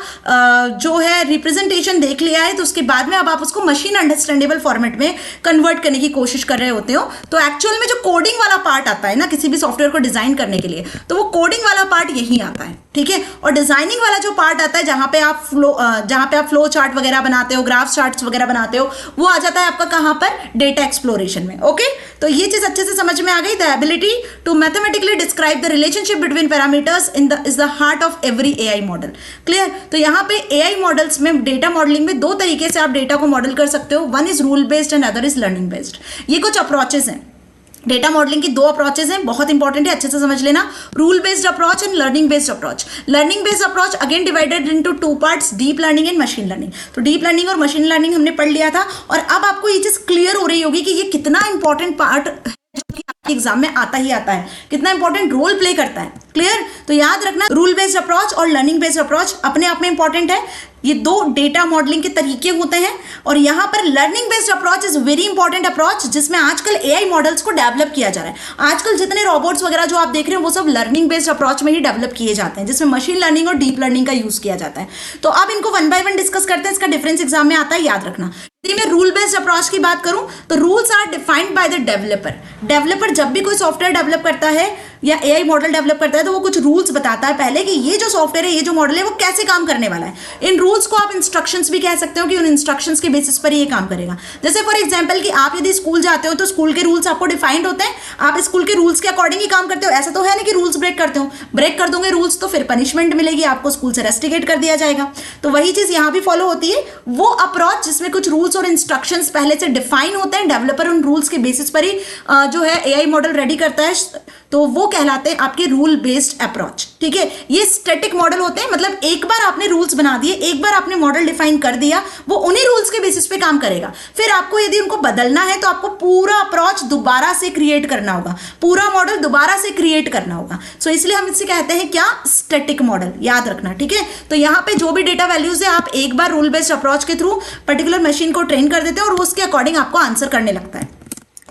जो है रिप्रेजेंटेशन देख लिया है, तो उसके बाद में अब आप उसको मशीन अंडरस्टैंडेबल फॉर्मेट में कन्वर्ट करने की कोशिश कर रहे होते हो. तो एक्चुअल में जो कोडिंग वाला पार्ट आता है ना किसी भी सॉफ्टवेयर को डिजाइन करने के लिए, तो वो कोडिंग वाला पार्ट यही आता है. ठीक है, और डिजाइनिंग वाला जो पार्ट आता है जहां पे आप फ्लो चार्ट वगैरह बनाते हो, ग्राफ चार्ट्स वगैरह बनाते हो, वो आ जाता है आपका कहां पर, डेटा एक्सप्लोरेशन में. ओके, तो ये चीज अच्छे से समझ में आ गई. The ability to mathematically describe the relationship between parameters is the heart of every AI model. Clear? तो यहाँ पे एआई मॉडल्स में, डेटा मॉडलिंग में 2 तरीके से आप डेटा को मॉडल कर सकते हो. One is rule based and other is learning based. ये कुछ अप्रोचेस हैं. डेटा मॉडलिंग की 2 अप्रोचेस हैं, बहुत इंपॉर्टेंट है, अच्छे से समझ लेना. Rule based approach and learning based approach. Learning based approach again divided into 2 parts, deep learning and machine learning. तो डीप लर्निंग और मशीन लर्निंग हमने पढ़ लिया था, और अब आपको ये चीज क्लियर हो रही होगी कि ये कितना इंपॉर्टेंट पार्ट है जो कि आपके एग्जाम में आता ही आता है, कितना इंपॉर्टेंट रोल प्ले करता है. क्लियर? तो याद रखना, रूल बेस्ड अप्रोच और लर्निंग बेस्ड अप्रोच अपने आप में इंपॉर्टेंट है. ये 2 डेटा मॉडलिंग के तरीके होते हैं. और यहाँ पर learning based approach is very important approach, जिसमें आजकल एआई मॉडल्स को डेवलप किया जा रहा है. आजकल जितने रोबोट्स वगैरह जो आप देख रहे हो वो सब लर्निंग बेस्ड अप्रोच में ही डेवलप किए जाते हैं, जिसमें मशीन लर्निंग और डीप लर्निंग का यूज किया जाता है. तो अब इनको 1 बाय 1 डिस्कस करते हैं. इसका डिफरेंस एग्जाम में आता है, याद रखना. यदि मैं रूल बेस्ड अप्रोच की बात करूं तो rules are defined by the developer. Developer जब भी कोई सॉफ्टवेयर डेवलप करता है या एआई मॉडल डेवलप करता है तो वो कुछ रूल्स बताता है पहले कि ये जो सॉफ्टवेयर है, ये जो मॉडल है, वो कैसे काम करने वाला है. इन रूल्स को आप इंस्ट्रक्शंस भी कह सकते हो कि उन इंस्ट्रक्शंस के बेसिस पर ये काम करेगा. जैसे फॉर एग्जांपल कि आप यदि स्कूल जाते हो तो स्कूल के रूल्स आपको डिफाइंड होते हैं, आप स्कूल के रूल्स के अकॉर्डिंग ही काम करते हो. ऐसा तो है नहीं कि रूल्स ब्रेक करते हो. ब्रेक कर दोगे रूल्स तो फिर पनिशमेंट मिलेगी, आपको स्कूल से रेस्टिकेट कर दिया जाएगा. तो वही चीज यहाँ भी फॉलो होती है, वो अप्रोच जिसमें कुछ रूल्स और इंस्ट्रक्शंस पहले से डिफाइन होते हैं, डेवलपर उन रूल्स के बेसिस पर ही जो है एआई मॉडल रेडी करता है, तो वो कहलाते हैं आपके रूल बेस्ड अप्रोच. ठीक है, ये स्टैटिक मॉडल होते हैं, मतलब एक बार आपने रूल्स बना दिए, एक बार आपने मॉडल डिफाइन कर दिया, वो उन्हीं रूल्स के बेसिस पे काम करेगा. फिर आपको यदि उनको बदलना है तो आपको पूरा अप्रोच दोबारा से क्रिएट करना होगा, पूरा मॉडल दोबारा से क्रिएट करना होगा. सो इसलिए हम इससे कहते हैं क्या, स्टैटिक मॉडल. याद रखना. ठीक है, तो यहाँ पे जो भी डेटा वैल्यूज है आप एक बार रूल बेस्ड अप्रोच के थ्रू पर्टिकुलर मशीन को ट्रेन कर देते हैं और उसके अकॉर्डिंग आपको आंसर करने लगता है.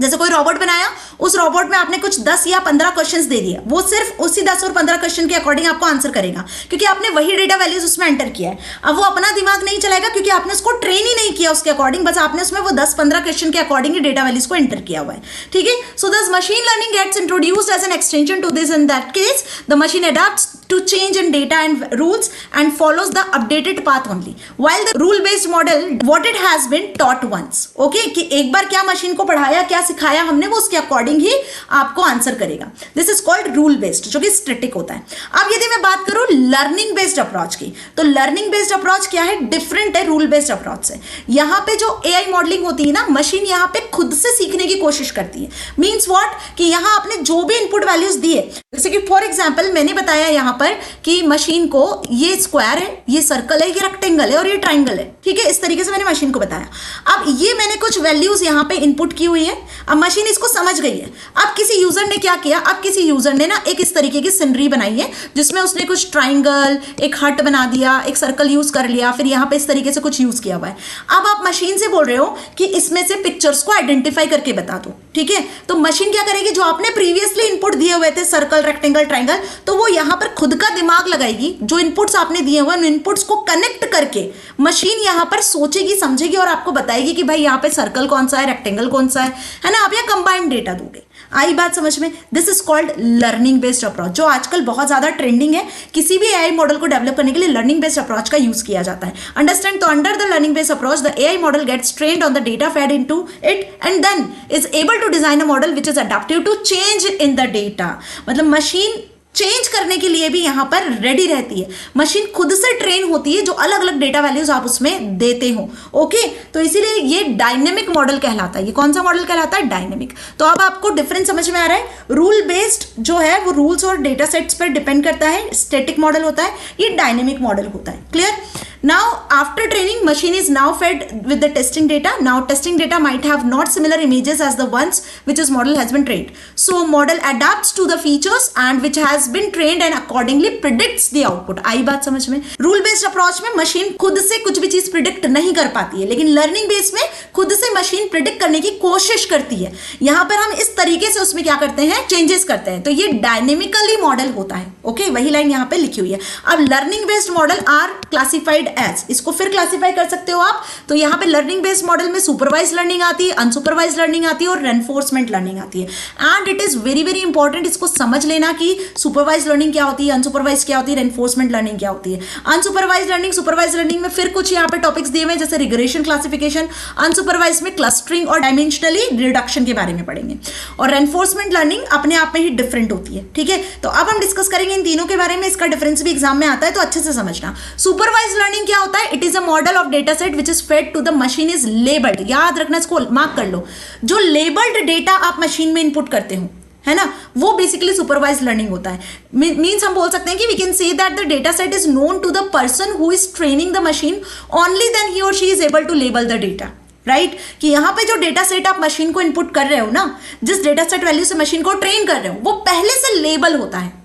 जैसे कोई रोबोट बनाया, उस रोबोट में आपने कुछ 10 या 15 क्वेश्चंस दे दिए, वो सिर्फ उसी 10 और 15 क्वेश्चन के अकॉर्डिंग आपको आंसर करेगा, क्योंकि आपने वही डेटा वैल्यूज उसमें एंटर किया है। अब वो अपना दिमाग नहीं चलाएगा, क्योंकि आपने उसको ट्रेन ही नहीं किया उसके अकॉर्डिंग, बस आपने उसमें वो 10-15 क्वेश्चन के अकॉर्डिंग ही डेटा वैल्यूज को एंटर किया हुआ है। ठीक है, so this machine learning gets introduced as an extension to this. In that case the machine adapts to change in data and rules and follows the updated path only, while the rule based model what it has been taught once. Okay, कि एक बार क्या machine को पढ़ाया, क्या सिखाया हमने, वो उसके अकॉर्डिंग ही आपको आंसर करेगा। This is called rule based, जो कि स्टैटिक होता है। अब यदि मैं बात करूं लर्निंग बेस्ड अप्रोच की, तो लर्निंग बेस्ड अप्रोच क्या है, डिफरेंट है रूल बेस्ड अप्रोच से। यहाँ पे जो AI मॉडलिंग होती है ना, मशीन यहाँ पे खुद से सीखने की कोशिश करती है। मीन्स व्हाट, कि यहाँ आपने जो भी इनपुट वैल्यूज दिए, जैसे कि फॉर एग्जाम्पल मैंने बताया यहाँ पर कि मशीन को ये स्क्वायर है, ये सर्कल है, ये रेक्टेंगल है और ये ट्राइंगल है। ठीक है, इस तरीके से मैंने मशीन को बताया। अब ये मैंने कुछ वैल्यूज यहाँ पे इनपुट की हुई है, अब मशीन इसको समझ गई है। अब किसी यूजर ने क्या किया, अब किसी यूजर ने ना एक इस तरीके की सिनरी बनाई है, जिसमें उसने कुछ ट्राइंगल, एक हट बना दिया, एक सर्कल यूज कर लिया, फिर यहाँ पे इस तरीके से कुछ यूज किया हुआ है। अब आप मशीन से बोल रहे हो कि इसमें से पिक्चर्स को आइडेंटिफाई करके बता दो। ठीक है, तो मशीन क्या करेगी, जो आपने प्रीवियसली इनपुट दिए हुए थे, सर्कल, रेक्टेंगल, ट्राइंगल, तो वो यहाँ पर खुद का दिमाग लगाएगी, जो इनपुट्स आपने दिए हुए उन इनपुट्स को कनेक्ट करके मशीन यहाँ पर सोचेगी, समझेगी और आपको बताएगी कि भाई यहाँ पे सर्कल कौन सा है, रेक्टेंगल कौन सा है ना। आप यहाँ कंबाइंड डेटा दोगे। आई बात समझ में? This is called learning based approach, जो आजकल बहुत ज्यादा ट्रेंडिंग है। किसी भी AI मॉडल को डेवलप करने के लिए लर्निंग बेस्ड अप्रोच का यूज किया जाता है। अंडरस्टैंड? तो under the learning based approach the AI model gets trained on the data fed into it and then is able to design a model which is adaptive to change in the data. मतलब machine change करने के लिए भी यहां पर ready रहती है। Machine खुद से ट्रेन होती है, जो अलग अलग डेटा वैल्यूज आप उसमें देते हो। ओके, तो इसीलिए ये डायनेमिक मॉडल कहलाता है। ये कौन सा मॉडल कहलाता है? डायनेमिक। तो अब आपको डिफरेंस समझ में आ रहा है। रूल बेस्ड जो है वो रूल्स और डेटा सेट्स पर डिपेंड करता है, स्टैटिक मॉडल होता है, ये डायनेमिक मॉडल होता है। Clear? Now, after training, machine is now fed with the testing data. Now, testing data might have not similar images as the ones which is model has been trained. So, model adapts to the features and which has been trained and accordingly predicts the output. आई बात समझ में? Rule based approach में machine खुद से कुछ भी चीज predict नहीं कर पाती है, लेकिन लर्निंग बेस में खुद से मशीन प्रिडिक्ट करने की कोशिश करती है। यहाँ पर हम इस तरीके से उसमें क्या करते हैं, चेंजेस करते हैं। तो ये डायनेमिकली मॉडल होता है। ओके, वही लाइन यहाँ पे लिखी हुई है। अब learning based model are classified as, इसको फिर क्लासिफाई कर सकते हो आप। तो यहाँ पे लर्निंग बेस्ड मॉडल में सुपरवाइज लर्निंग आती है, अनसुपरवाइज लर्निंग आती है और रेनफोर्समेंट लर्निंग आती है। And it is very very important इसको समझ लेना कि सुपरवाइज लर्निंग क्या होती है, अनसुपरवाइज क्या होती है, रेनफोर्समेंट लर्निंग क्या होती है। अनसुपरवाइज लर्निंग, सुपरवाइज लर्निंग में फिर कुछ यहाँ पे टॉपिक्स दिए हुए हैं, जैसे रिग्रेशन क्लासिफिकेशन। अनसुपरवाइज में क्लस्टरिंग और डायमेंशनली रिडक्शन के बारे में पढ़ेंगे। और रेनफोर्समेंट लर्निंग अपने आप में ही डिफरेंट होती है। ठीक है, तो अब हम डिस्कस करेंगे इन तीनों के बारे में। इसका डिफरेंस भी एग्जाम में आता है, तो अच्छे से समझना। सुपरवाइज लर्निंग क्या होता है? It is a model of data set which is fed to the machine is labelled. याद रखना, इसको मार्क कर लो। जो लेबल्ड डेटा आप मशीन में इनपुट करते हो, है ना, वो बेसिकली सुपरवाइज लर्निंग होता है। मीन्स हम बोल सकते हैं कि we can say that the data set is known to the person who is training the machine, only then he or she is able to label the data. Right, कि यहाँ पे जो डेटा सेट आप machine को input कर रहे हो ना, जिस डेटा सेट वैल्यू से मशीन को ट्रेन कर रहे हो, वो पहले से लेबल होता है,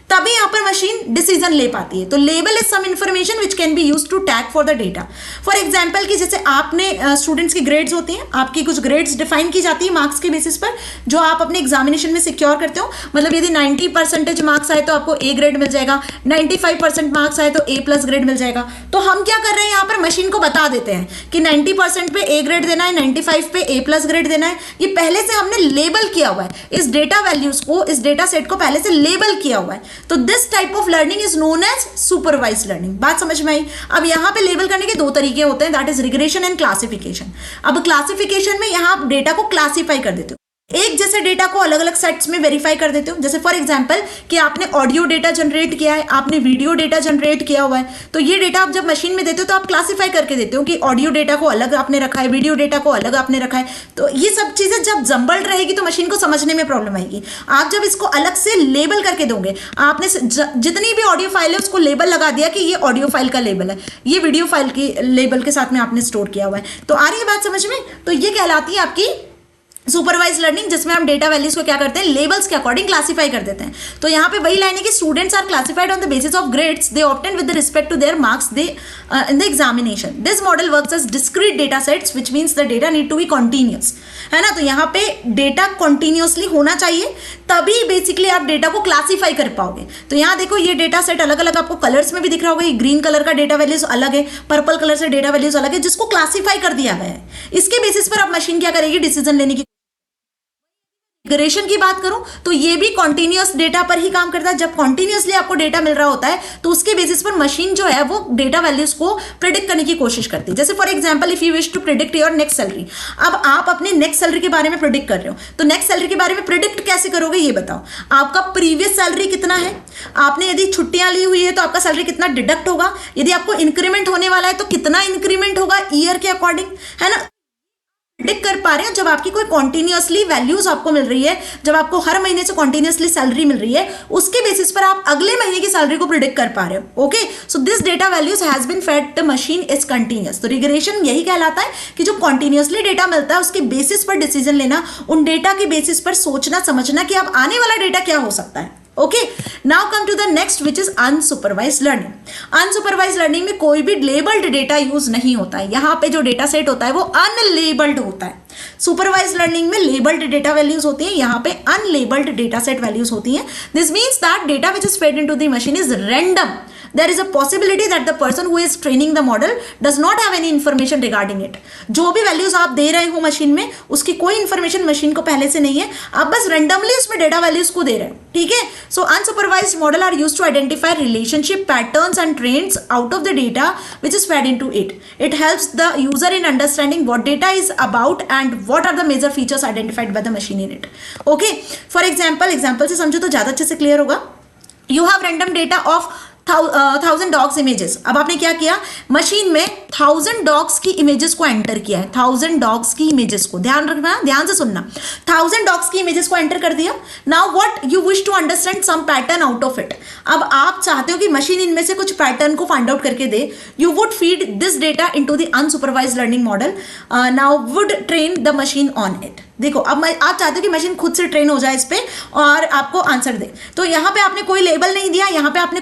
तभी यहाँ पर मशीन डिसीजन ले पाती है। तो label is some information which can be use to tag for the data. For example कि जैसे आपने स्टूडेंट्स की ग्रेड्स होती हैं, आपकी कुछ ग्रेड्स डिफाइन की जाती है मार्क्स के बेसिस पर, जो आप अपने एग्जामिनेशन में सिक्योर करते हो। मतलब यदि 90% मार्क्स आए तो आपको A ग्रेड मिल जाएगा, 95% मार्क्स आए तो A+ ग्रेड मिल जाएगा। तो हम क्या कर रहे हैं, यहाँ पर मशीन को बता देते हैं कि 90% पे A ग्रेड देना है, 95 पे A+ ग्रेड देना है। ये पहले से हमने लेबल किया हुआ है, इस डेटा वैल्यूज को, इस डेटा सेट को पहले से लेबल किया हुआ है। तो this type of learning is known as supervise learning. बात समझ में आई? अब यहाँ पे लेबल करने के दो तरीके होते हैं, that is regression and classification. अब क्लासिफिकेशन में यहाँ आप डेटा को क्लासिफाई कर देते हो, एक जैसे डेटा को अलग अलग सेट्स में वेरीफाई कर देते हो। जैसे फॉर एग्जांपल कि आपने ऑडियो डेटा जनरेट किया है, आपने वीडियो डेटा जनरेट किया हुआ है, तो ये डेटा आप जब मशीन में देते हो तो आप क्लासिफाई करके देते हो कि ऑडियो डेटा को अलग आपने रखा है, वीडियो डेटा को अलग आपने रखा है। तो ये सब चीजें जब जंबल्ड रहेगी तो मशीन को समझने में प्रॉब्लम आएगी। आप जब इसको अलग से लेबल करके दोगे, आपने जितनी भी ऑडियो फाइल है उसको लेबल लगा दिया कि ये ऑडियो फाइल का लेबल है, ये वीडियो फाइल की लेबल के साथ में आपने स्टोर किया हुआ है। तो आ रही है बात समझ में? तो ये कहलाती है आपकी सुपरवाइज लर्निंग जिसमें हम डेटा वैल्यूज को क्या करते हैं, लेबल्स के अकॉर्डिंग क्लासीफाई कर देते हैं। तो यहाँ पे वही लाइन है कि students are classified on the basis of grades they obtain with respect to their marks they in the examination. This model works as discrete data sets which means the data need to be continuous, है ना। तो यहाँ पे data continuously होना चाहिए, तभी basically आप data को क्लासीफाई कर पाओगे। तो यहाँ देखो ये डेटा सेट अलग अलग आपको कलर्स में भी दिख रहा होगा, ये ग्रीन कलर का डेटा वैल्यूज अलग है, पर्पल कलर से डेटा वैल्यूज अलग है, जिसको क्लासीफाई कर दिया गया है। इसके बेसिस पर अब मशीन क्या करेगी, डिसीजन लेने की। रिग्रेशन की बात करूं तो ये भी कॉन्टिन्यूअस डेटा पर ही काम करता है। जब कॉन्टिन्यूअसली आपको डेटा मिल रहा होता है तो उसके बेसिस पर मशीन जो है वो डेटा वैल्यूज को प्रिडिक्ट करने की कोशिश करती है। जैसे for example if you wish to predict your next salary, अब आप अपने नेक्स्ट सैलरी के बारे में प्रिडिक्ट कर रहे हो, तो नेक्स्ट सैलरी के बारे में प्रिडिक्ट कैसे करोगे ये बताओ। आपका प्रीवियस सैलरी कितना है, आपने यदि छुट्टियां ली हुई है तो आपका सैलरी कितना डिडक्ट होगा, यदि आपको इंक्रीमेंट होने वाला है तो कितना इंक्रीमेंट होगा ईयर के अकॉर्डिंग, है ना। प्रिडिक्ट कर पा रहे हैं। जब आपकी कोई कॉन्टिन्यूअसली वैल्यूज आपको मिल रही है, जब आपको हर महीने से कॉन्टिन्यूअसली सैलरी मिल रही है, उसके बेसिस पर आप अगले महीने की सैलरी को प्रिडिक्ट कर पा रहे हो। Okay, so this data values has been fed the machine is continuous. तो रिग्रेशन यही कहलाता है कि जो कॉन्टिन्यूअसली डेटा मिलता है उसके बेसिस पर डिसीजन लेना, उन डेटा के बेसिस पर सोचना समझना कि अब आने वाला डेटा क्या हो सकता है। Okay, now come to the next which is unsupervised learning. Unsupervised learning में कोई भी लेबल्ड डेटा यूज नहीं होता है। यहाँ पे जो डेटा सेट होता है वो अनलेबल्ड होता है। सुपरवाइज्ड लर्निंग में लेबल्ड डेटा वैल्यूज होती है, यहाँ पे अनलेबल्ड डेटा सेट वैल्यूज होती हैं। This means that data which is fed into the machine is random. There is a possibility that the person who is training the model does not have any information regarding it. जो भी values आप दे रहे हो machine में, उसकी कोई information machine को पहले से नहीं है, आप बस रेंडमली उसमें डेटा वैल्यूज को दे रहे हो, ठीक है। So unsupervised model are used to identify relationship patterns and trends out of the data which is fed into it. It helps the user in understanding what data is about and what are the major features identified by the machine in it. Okay, for example से समझो तो ज्यादा अच्छे से clear होगा. You have random data of 1000 dogs images. अब आपने क्या किया, मशीन में 1000 डॉग्स की इमेजेस को एंटर किया है. 1000 डॉग्स की इमेजेस को ध्यान रखना, ध्यान से सुनना. 1000 डॉग्स की इमेजेस को एंटर कर दिया. Now what you wish to understand some pattern out of it. अब आप चाहते हो कि मशीन इनमें से कुछ पैटर्न को फाइंड आउट करके दे. You would feed this data into the unsupervised learning model. Now would train the machine on it. देखो, अब आप चाहते हो कि मशीन खुद से ट्रेन हो जाए इस पे और आपको आंसर दे. तो यहाँ पे आपने कोई लेबल नहीं दिया, यहाँ पे आपने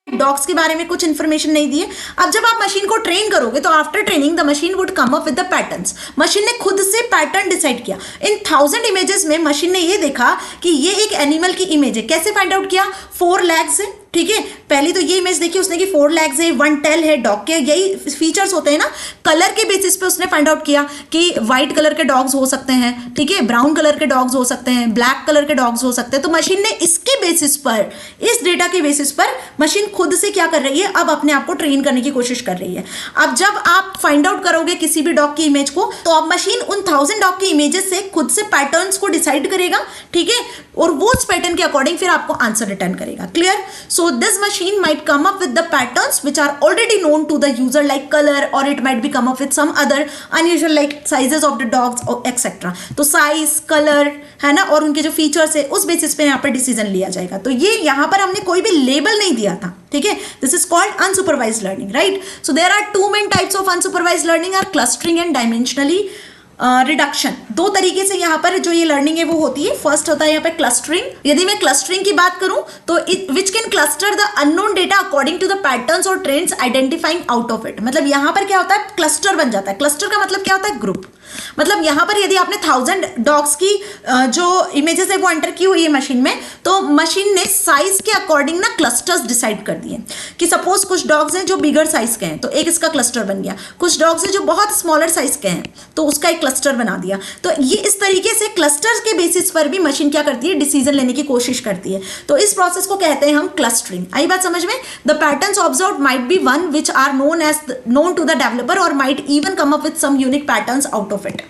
डॉग्स के बारे में कुछ इंफॉर्मेशन नहीं दी है. अब जब आप मशीन को ट्रेन करोगे तो after training the machine would come up with the patterns. Machine ने खुद से पैटर्न डिसाइड किया. इन 1000 इमेजेस में मशीन ने ये देखा कि ये एक एनिमल की इमेज है. कैसे फाइंड आउट किया, 4 लेग्स है, ठीक है. पहली तो ये इमेज देखी उसने कि 4 लेग्स है, 1 टेल है डॉग के. यही फीचर्स होते हैं ना. कलर के बेसिस पे उसने फाइंड आउट किया कि व्हाइट कलर के डॉग्स हो सकते हैं, ठीक है, ब्राउन कलर के डॉग्स हो सकते हैं, ब्लैक कलर के डॉग्स हो सकते हैं. तो मशीन ने इसके बेसिस पर, इस डेटा के बेसिस पर मशीन खुद से क्या कर रही है, अब अपने आप को ट्रेन करने की कोशिश कर रही है. अब जब आप फाइंड आउट करोगे किसी भी डॉग की इमेज को, तो अब मशीन उन 1000 डॉग की इमेजेस से खुद से पैटर्न्स को डिसाइड करेगा, ठीक है, और वो उस पैटर्न के अकॉर्डिंग फिर आपको आंसर रिटर्न करेगा. Clear. So this machine might come up with the patterns which are already known to the user like color, or it might be come up with some other unusual like sizes of the dogs or etc. तो size, color, है ना, और उनके जो features है उस basis पे यहाँ पर डिसीजन लिया जाएगा. तो ये यहाँ पर हमने कोई भी लेबल नहीं दिया था, ठीक है. This is called unsupervised learning, right. So there are 2 main types of unsupervised learning are clustering and dimensionally reduction. 2 तरीके से यहाँ पर जो ये लर्निंग है वो होती है. फर्स्ट होता है यहाँ पे क्लस्टरिंग. यदि मैं क्लस्टरिंग की बात करूं तो which can cluster the unknown data according to the patterns और trends identifying out of it. मतलब यहाँ पर क्या होता है, क्लस्टर बन जाता है. क्लस्टर का मतलब क्या होता है, ग्रुप. मतलब यहाँ पर यदि आपने 1000 डॉग्स की जो इमेजेस है वो एंटर की हुई है मशीन में, तो मशीन ने साइज के अकॉर्डिंग ना क्लस्टर्स डिसाइड कर दिए कि सपोज कुछ डॉग्स हैं जो बिगर साइज के हैं, तो एक इसका क्लस्टर बन गया. कुछ डॉग्स हैं जो बहुत स्मॉलर साइज के हैं, तो उसका एक क्लस्टर बना दिया. तो ये इस तरीके से क्लस्टर्स के बेसिस पर भी मशीन क्या करती है, डिसीजन लेने की कोशिश करती है. तो इस प्रोसेस को कहते हैं हम क्लस्टरिंग. आई बात समझ में. The patterns observed might be one which are known to the developer or might even come up with some unique patterns out of it.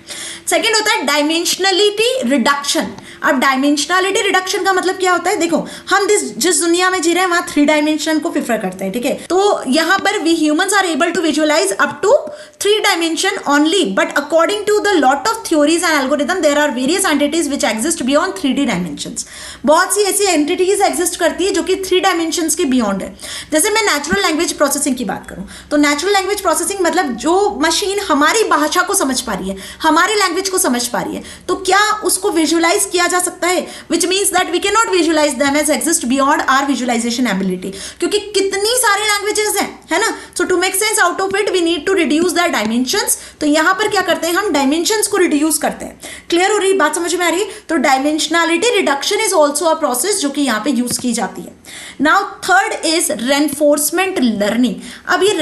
Second होता है डायमेंशनलिटी रिडक्शन. अब डायमेंशनलिटी रिडक्शन का मतलब क्या होता है, देखो हम जिस दुनिया में जी रहे हैं वहां 3 डायमेंशन को प्रेफर करते हैं, ठीक है. तो यहाँ पर we humans are able to visualise up to 3 dimension only, but according to the lot of theories and algorithm there are various entities which exist beyond 3D dimensions. बहुत सी ऐसी entities exist करती है जो कि 3 dimensions के beyond है. जैसे मैं natural language processing की बात करूं तो natural language processing मतलब जो मशीन हमारी भाषा को समझ पा रही है, हमारे लैंग्वेज को समझ पा रही है, तो क्या उसको विजुलाइज किया जा सकता है, which means that we can not visualise them as exist beyond our visualisation ability, क्योंकि कितनी सारे लैंग्वेजेस हैं, है ना. So to make sense out of it we need to reduce the dimensions. तो यहां पर क्या करते हैं, हम डायमेंशंस को रिड्यूस करते हैं. क्लियर हो रही बात, समझ में आ रही है. तो dimensionality reduction is also a process जो कि यहां पे यूज की जाती है. Now third is reinforcement learning. अब ये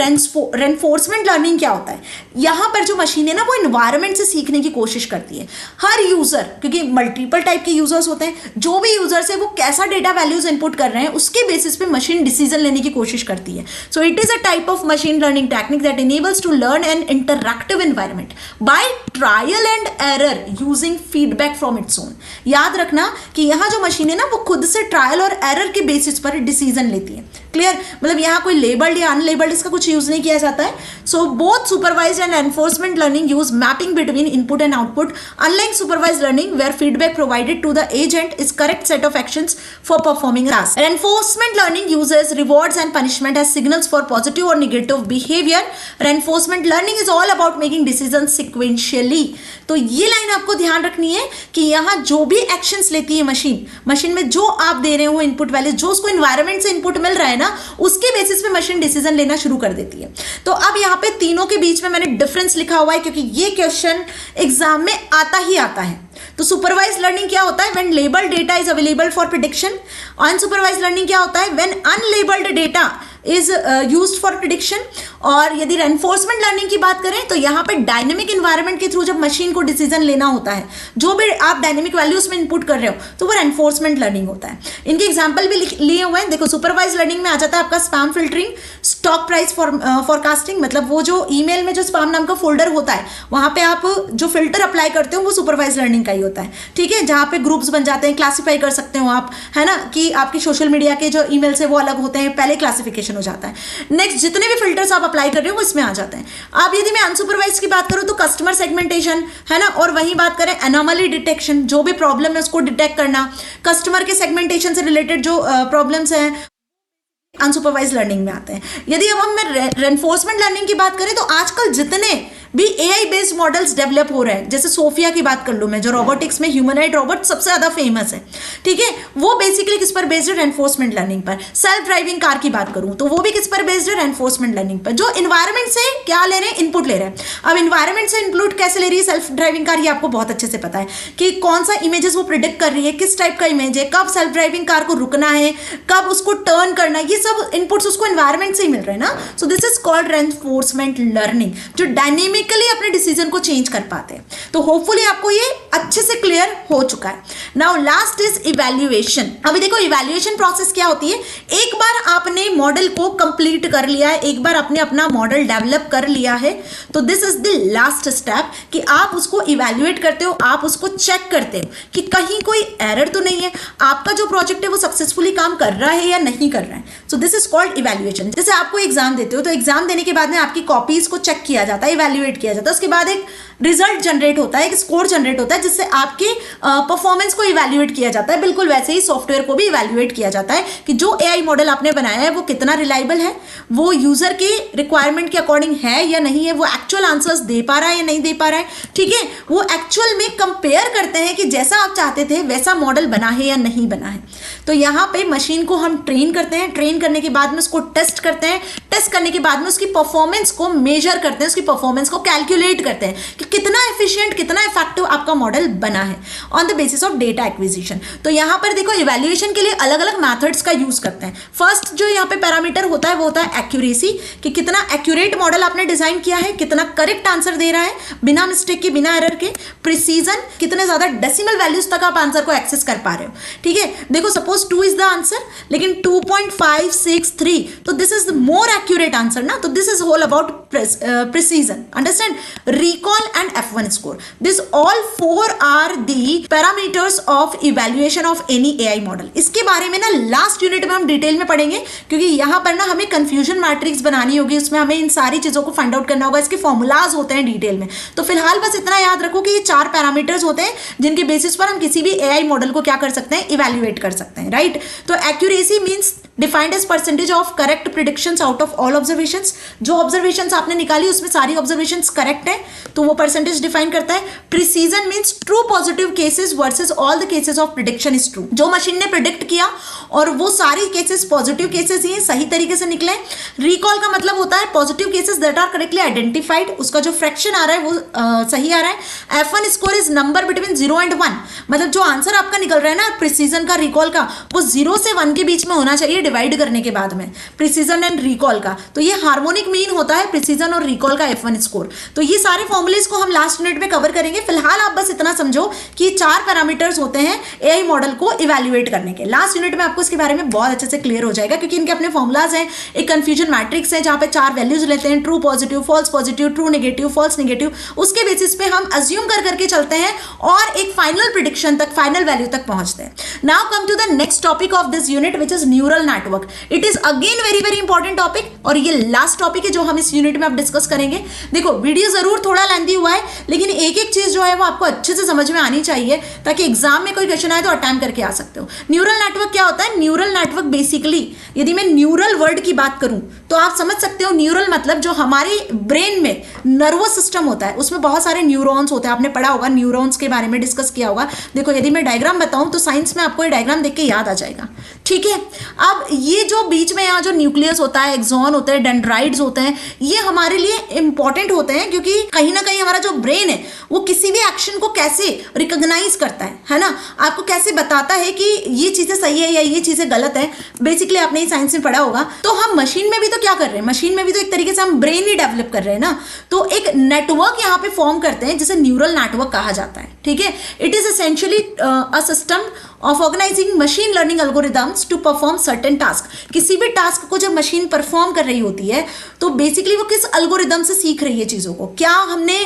रेनफोर्समेंट लर्निंग क्या होता है, यहां पर जो मशीन है ना वो एनवायरनमेंट से सीखने की कोशिश करती है. हर यूजर, क्योंकि मल्टीपल टाइप के यूजर्स होते हैं, जो भी यूजर्स है वो कैसा डेटा वैल्यूज इनपुट कर रहे हैं उसके बेसिस पे मशीन डिसीजन लेने की कोशिश करती है. So it is a type of machine learning technique that enables to learn an interactive environment by trial and error using feedback from its own. याद रखना कि यहाँ जो मशीन है ना वो खुद से ट्रायल और एरर के बेसिस पर डिसीजन लेती है. क्लियर, मतलब यहाँ कोई लेबल्ड या अनलेबल्ड इसका कुछ यूज नहीं किया जाता है. So both supervised and enforcement learning use mapping between input and output, unlike supervised learning where feedback provided to the agent is correct set of actions for performing task. Reinforcement learning uses rewards and punishment as signals for positive or negative behavior. Reinforcement learning is all about making decisions sequentially. तो ये line आपको ध्यान रखनी है कि यहाँ जो भी एक्शंस लेती है मशीन में जो आप दे रहे हो इनपुट वैल्यू, जो उसको एनवायरनमेंट से इनपुट मिल रहा है ना, उसके बेसिस पे मशीन डिसीजन लेना शुरू कर देती है. तो अब यहाँ पे तीनों के बीच में मैंने डिफरेंस लिखा हुआ है क्योंकि ये क्वेश्चन एग्जाम में आता ही आता है. तो सुपरवाइज लर्निंग क्या होता है, when labelled data is available for prediction. Unsupervise learning क्या होता है, when unlabelled data is used for prediction. और यदि रेनफोर्समेंट लर्निंग की बात करें तो यहाँ पे डायनेमिक इन्वायरमेंट के थ्रू जब मशीन को डिसीजन लेना होता है, जो भी आप डायनेमिक वैल्यूज में इनपुट कर रहे हो, तो वो रेनफोर्समेंट लर्निंग होता है. इनके एग्जांपल भी लिए हुए हैं. देखो, सुपरवाइज लर्निंग में आ जाता है आपका spam filtering, stock price forecasting, मतलब वो जो ईमेल में जो स्पैम नाम का फोल्डर होता है वहां पे आप जो फिल्टर अप्लाई करते हो वो सुपरवाइज लर्निंग का ही होता है. ठीक है, जहां पे ग्रुप्स बन जाते हैं, क्लासीफाई कर सकते हो आप, है ना, कि आपकी सोशल मीडिया के जो ईमेल्स है वो अलग होते हैं, पहले क्लासिफिकेशन हो जाता है. नेक्स्ट, जितने भी फिल्टर्स आप अप्लाई कर रहे हो वो इसमें आ जाते हैं. अब यदि मैं अनसुपरवाइज की बात करूं तो कस्टमर सेगमेंटेशन, है ना, और वहीं बात करें एनोमली डिटेक्शन, जो भी प्रॉब्लम है उसको डिटेक्ट करना, कस्टमर के सेगमेंटेशन से रिलेटेड जो प्रॉब्लम्स हैं अनसुपरवाइज लर्निंग में आते हैं. यदि अब हम रेनफोर्समेंट लर्निंग की बात करें तो आजकल जितने भी एआई बेस्ड मॉडल्स डेवलप हो रहे हैं, जैसे सोफिया की बात कर लूं मैं, जो रोबोटिक्स में ह्यूमनॉइड रोबोट सबसे ज्यादा फेमस है. ठीक है, वो बेसिकली किस पर बेस्ड है, रेनफोर्समेंट लर्निंग पर. सेल्फ ड्राइविंग कार की बात करूं तो वो भी किस पर बेस्ड है, रेनफोर्समेंट लर्निंग पर. जो इन्वायरमेंट से क्या ले रहे हैं, इनपुट ले रहे हैं. अब इन्वायरमेंट से इनपुट कैसे ले रही है सेल्फ ड्राइविंग कार, ये आपको बहुत अच्छे से पता है कि कौन सा इमेजेस वो प्रिडिक्ट कर रही है, किस टाइप का इमेज है, कब सेल्फ ड्राइविंग कार को रुकना है, कब उसको टर्न करना है, ये सब इनपुट्स उसको एनवायरमेंट से ही मिल रहे हैं ना. So this is called reinforcement learning, जो डायनेमिकली अपने डिसीजन को चेंज कर पाते हैं. तो होपफुली आपको ये अच्छे से क्लियर हो चुका है. Now last is evaluation. अभी देखो, इवैल्यूएशन प्रोसेस क्या होती है, एक बार आपने मॉडल को कंप्लीट कर लिया है, एक बार आपने अपना मॉडल डेवलप कर लिया है, तो this is the last step कि आप उसको इवैल्यूएट करते हो, आप उसको चेक करते हो कि कहीं कोई एरर तो नहीं है, आपका जो प्रोजेक्ट है वो सक्सेसफुली काम कर रहा है या नहीं कर रहा है. So this is called evaluation. जैसे आपको एग्जाम देते हो तो एग्जाम देने के बाद में आपकी कॉपीज को चेक किया जाता है, इवैल्यूएट किया जाता है, उसके बाद एक रिजल्ट जनरेट होता है, एक स्कोर जनरेट होता है, जिससे आपके परफॉर्मेंस को इवैल्यूएट किया जाता है. बिल्कुल वैसे ही सॉफ्टवेयर को भी इवैल्यूएट किया जाता है कि जो एआई मॉडल आपने बनाया है वो कितना रिलायबल है, वो यूजर के रिक्वायरमेंट के अकॉर्डिंग है या नहीं है, वो एक्चुअल आंसर्स दे पा रहा है या नहीं दे पा रहा है. ठीक है, वो एक्चुअल में कंपेयर करते हैं कि जैसा आप चाहते थे वैसा मॉडल बना है या नहीं बना है. तो यहाँ पे मशीन को हम ट्रेन करते हैं, ट्रेन करने के बाद में उसको टेस्ट करते हैं, टेस्ट करने के बाद में उसकी परफॉर्मेंस को मेजर करते हैं, उसकी परफॉर्मेंस को कैलकुलेट करते हैं कि कितना एफिशिएंट, कितना इफेक्टिव आपका मॉडल बना है on the basis of data acquisition. तो यहाँ पर देखो, इवैल्यूएशन के लिए अलग अलग मेथड्स का यूज करते हैं. फर्स्ट जो यहाँ पे पैरामीटर होता है वो होता है एक्यूरेसी, कि कितना एक्यूरेट मॉडल आपने डिजाइन किया है, कितना करेक्ट आंसर दे रहा है बिना मिस्टेक के, बिना एरर के. प्रिसीजन, कितने ज्यादा डेसिमल वैल्यूज तक आप आंसर को एक्सेस कर पा रहे हो. ठीक है, देखो सपोज 2 इज द आंसर लेकिन 2.563, तो this is more accurate answer ना, तो this is all about precision, understand? Recall and F1 score, this all four are the parameters of evaluation of any AI model. इसके बारे में ना last unit में हम डिटेल में पढ़ेंगे, क्योंकि यहाँ पर ना हमें कंफ्यूजन मैट्रिक्स बनानी होगी, उसमें हमें इन सारी चीजों को फाइंड आउट करना होगा, इसके फॉर्मूलाज होते हैं डिटेल में। तो फिलहाल बस इतना याद रखो कि ये 4 पैरामीटर्स होते हैं जिनके बेसिस पर हम किसी भी AI मॉडल को क्या कर सकते हैं, इवेल्युएट कर सकते हैं, राइट? तो accuracy means defined as percentage of correct predictions out of all observations. जो ऑब्जर्वेशंस आपने निकाली उसमें सारी ऑब्जर्वेशंस करेक्ट है, तो वो परसेंटेज डिफाइन करता है। Precision means true positive cases versus all the cases of prediction is true. जो मशीन ने प्रिडिक्ट किया और वो सारी केसेस पॉजिटिव केसेस ही सही तरीके से निकले। रिकॉल का मतलब होता है positive cases that are correctly identified, उसका जो फ्रैक्शन आ रहा है वो सही आ रहा है। F1 score is number between 0 and 1, मतलब जो आंसर आपका निकल रहा है ना प्रिसीजन का, रिकॉल का, वो 0 से 1 के बीच में होना चाहिए डिवाइड करने के बाद में, प्रिसीजन एंड रिकॉल का। तो ये हार्मोनिक मीन होता है प्रिसीजन और रिकॉल का F1 स्कोर। तो ये सारे फॉर्मूलेज को हम लास्ट यूनिट में कवर करेंगे। फिलहाल आप बस इतना समझो कि 4 पैरामीटर्स होते हैं AI मॉडल को इवेल्युएट करने के। लास्ट यूनिट में आपको इसके बारे में बहुत अच्छे से क्लियर हो जाएगा, क्योंकि इनके अपने फॉर्मूलाज हैं। एक कंफ्यूजन मैट्रिक्स है जहां पे 4 वैल्यूज लेते हैं, true positive, false positive, true negative, false negative. उसके बेसिस पे हम अज्यूम कर करके चलते हैं और एक फाइनल प्रिडिक्शन तक, फाइनल वैल्यू तक पहुंचते हैं। Now come to the next topic of this unit which is neural network. It is again very very important topic, और ये लास्ट टॉपिक है जो हम इस यूनिट में अब डिस्कस करेंगे। देखो वीडियो जरूर थोड़ा लेंथी हुआ है, लेकिन एक एक चीज जो है वो आपको अच्छे से समझ में आनी चाहिए, ताकि एग्जाम में कोई क्वेश्चन आए तो अटेम्प्ट करके आ सकते हो। न्यूरल नेटवर्क क्या होता है? न्यूरल नेटवर्क बेसिकली, यदि मैं न्यूरल वर्ड की बात करूं तो आप समझ सकते हो न्यूरल मतलब जो हमारे ब्रेन में नर्वस सिस्टम होता है, उसमें बहुत सारे न्यूरॉन्स होते हैं। आपने पढ़ा होगा, न्यूरॉन्स के बारे में डिस्कस किया होगा। देखो यदि मैं डायग्राम बताऊं तो साइंस में आपको ये डायग्राम देख के याद आ जाएगा, ठीक है? अब ये जो बीच में यहाँ जो न्यूक्लियस होता है, एक्सॉन होते हैं, डेंड्राइट्स होते हैं, ये हमारे लिए इंपॉर्टेंट होते हैं, क्योंकि कहीं ना कहीं हमारा जो ब्रेन है वो किसी भी एक्शन को कैसे रिकॉग्नाइज करता है ना, आपको कैसे बताता है कि ये चीजें सही है या ये चीजें गलत है। बेसिकली आपने ये साइंस में पढ़ा होगा। तो हम मशीन में भी तो क्या कर रहे हैं, मशीन में भी तो एक तरीके से हम ब्रेन ही डेवलप कर रहे हैं ना। तो एक नेटवर्क यहाँ पे फॉर्म करते हैं जिसे न्यूरल नेटवर्क कहा जाता है, ठीक है? It is essentially a system of organising machine learning algorithms to perform certain task. किसी भी टास्क को जब मशीन परफॉर्म कर रही होती है तो बेसिकली वो किस एल्गोरिदम से सीख रही है चीजों को, क्या हमने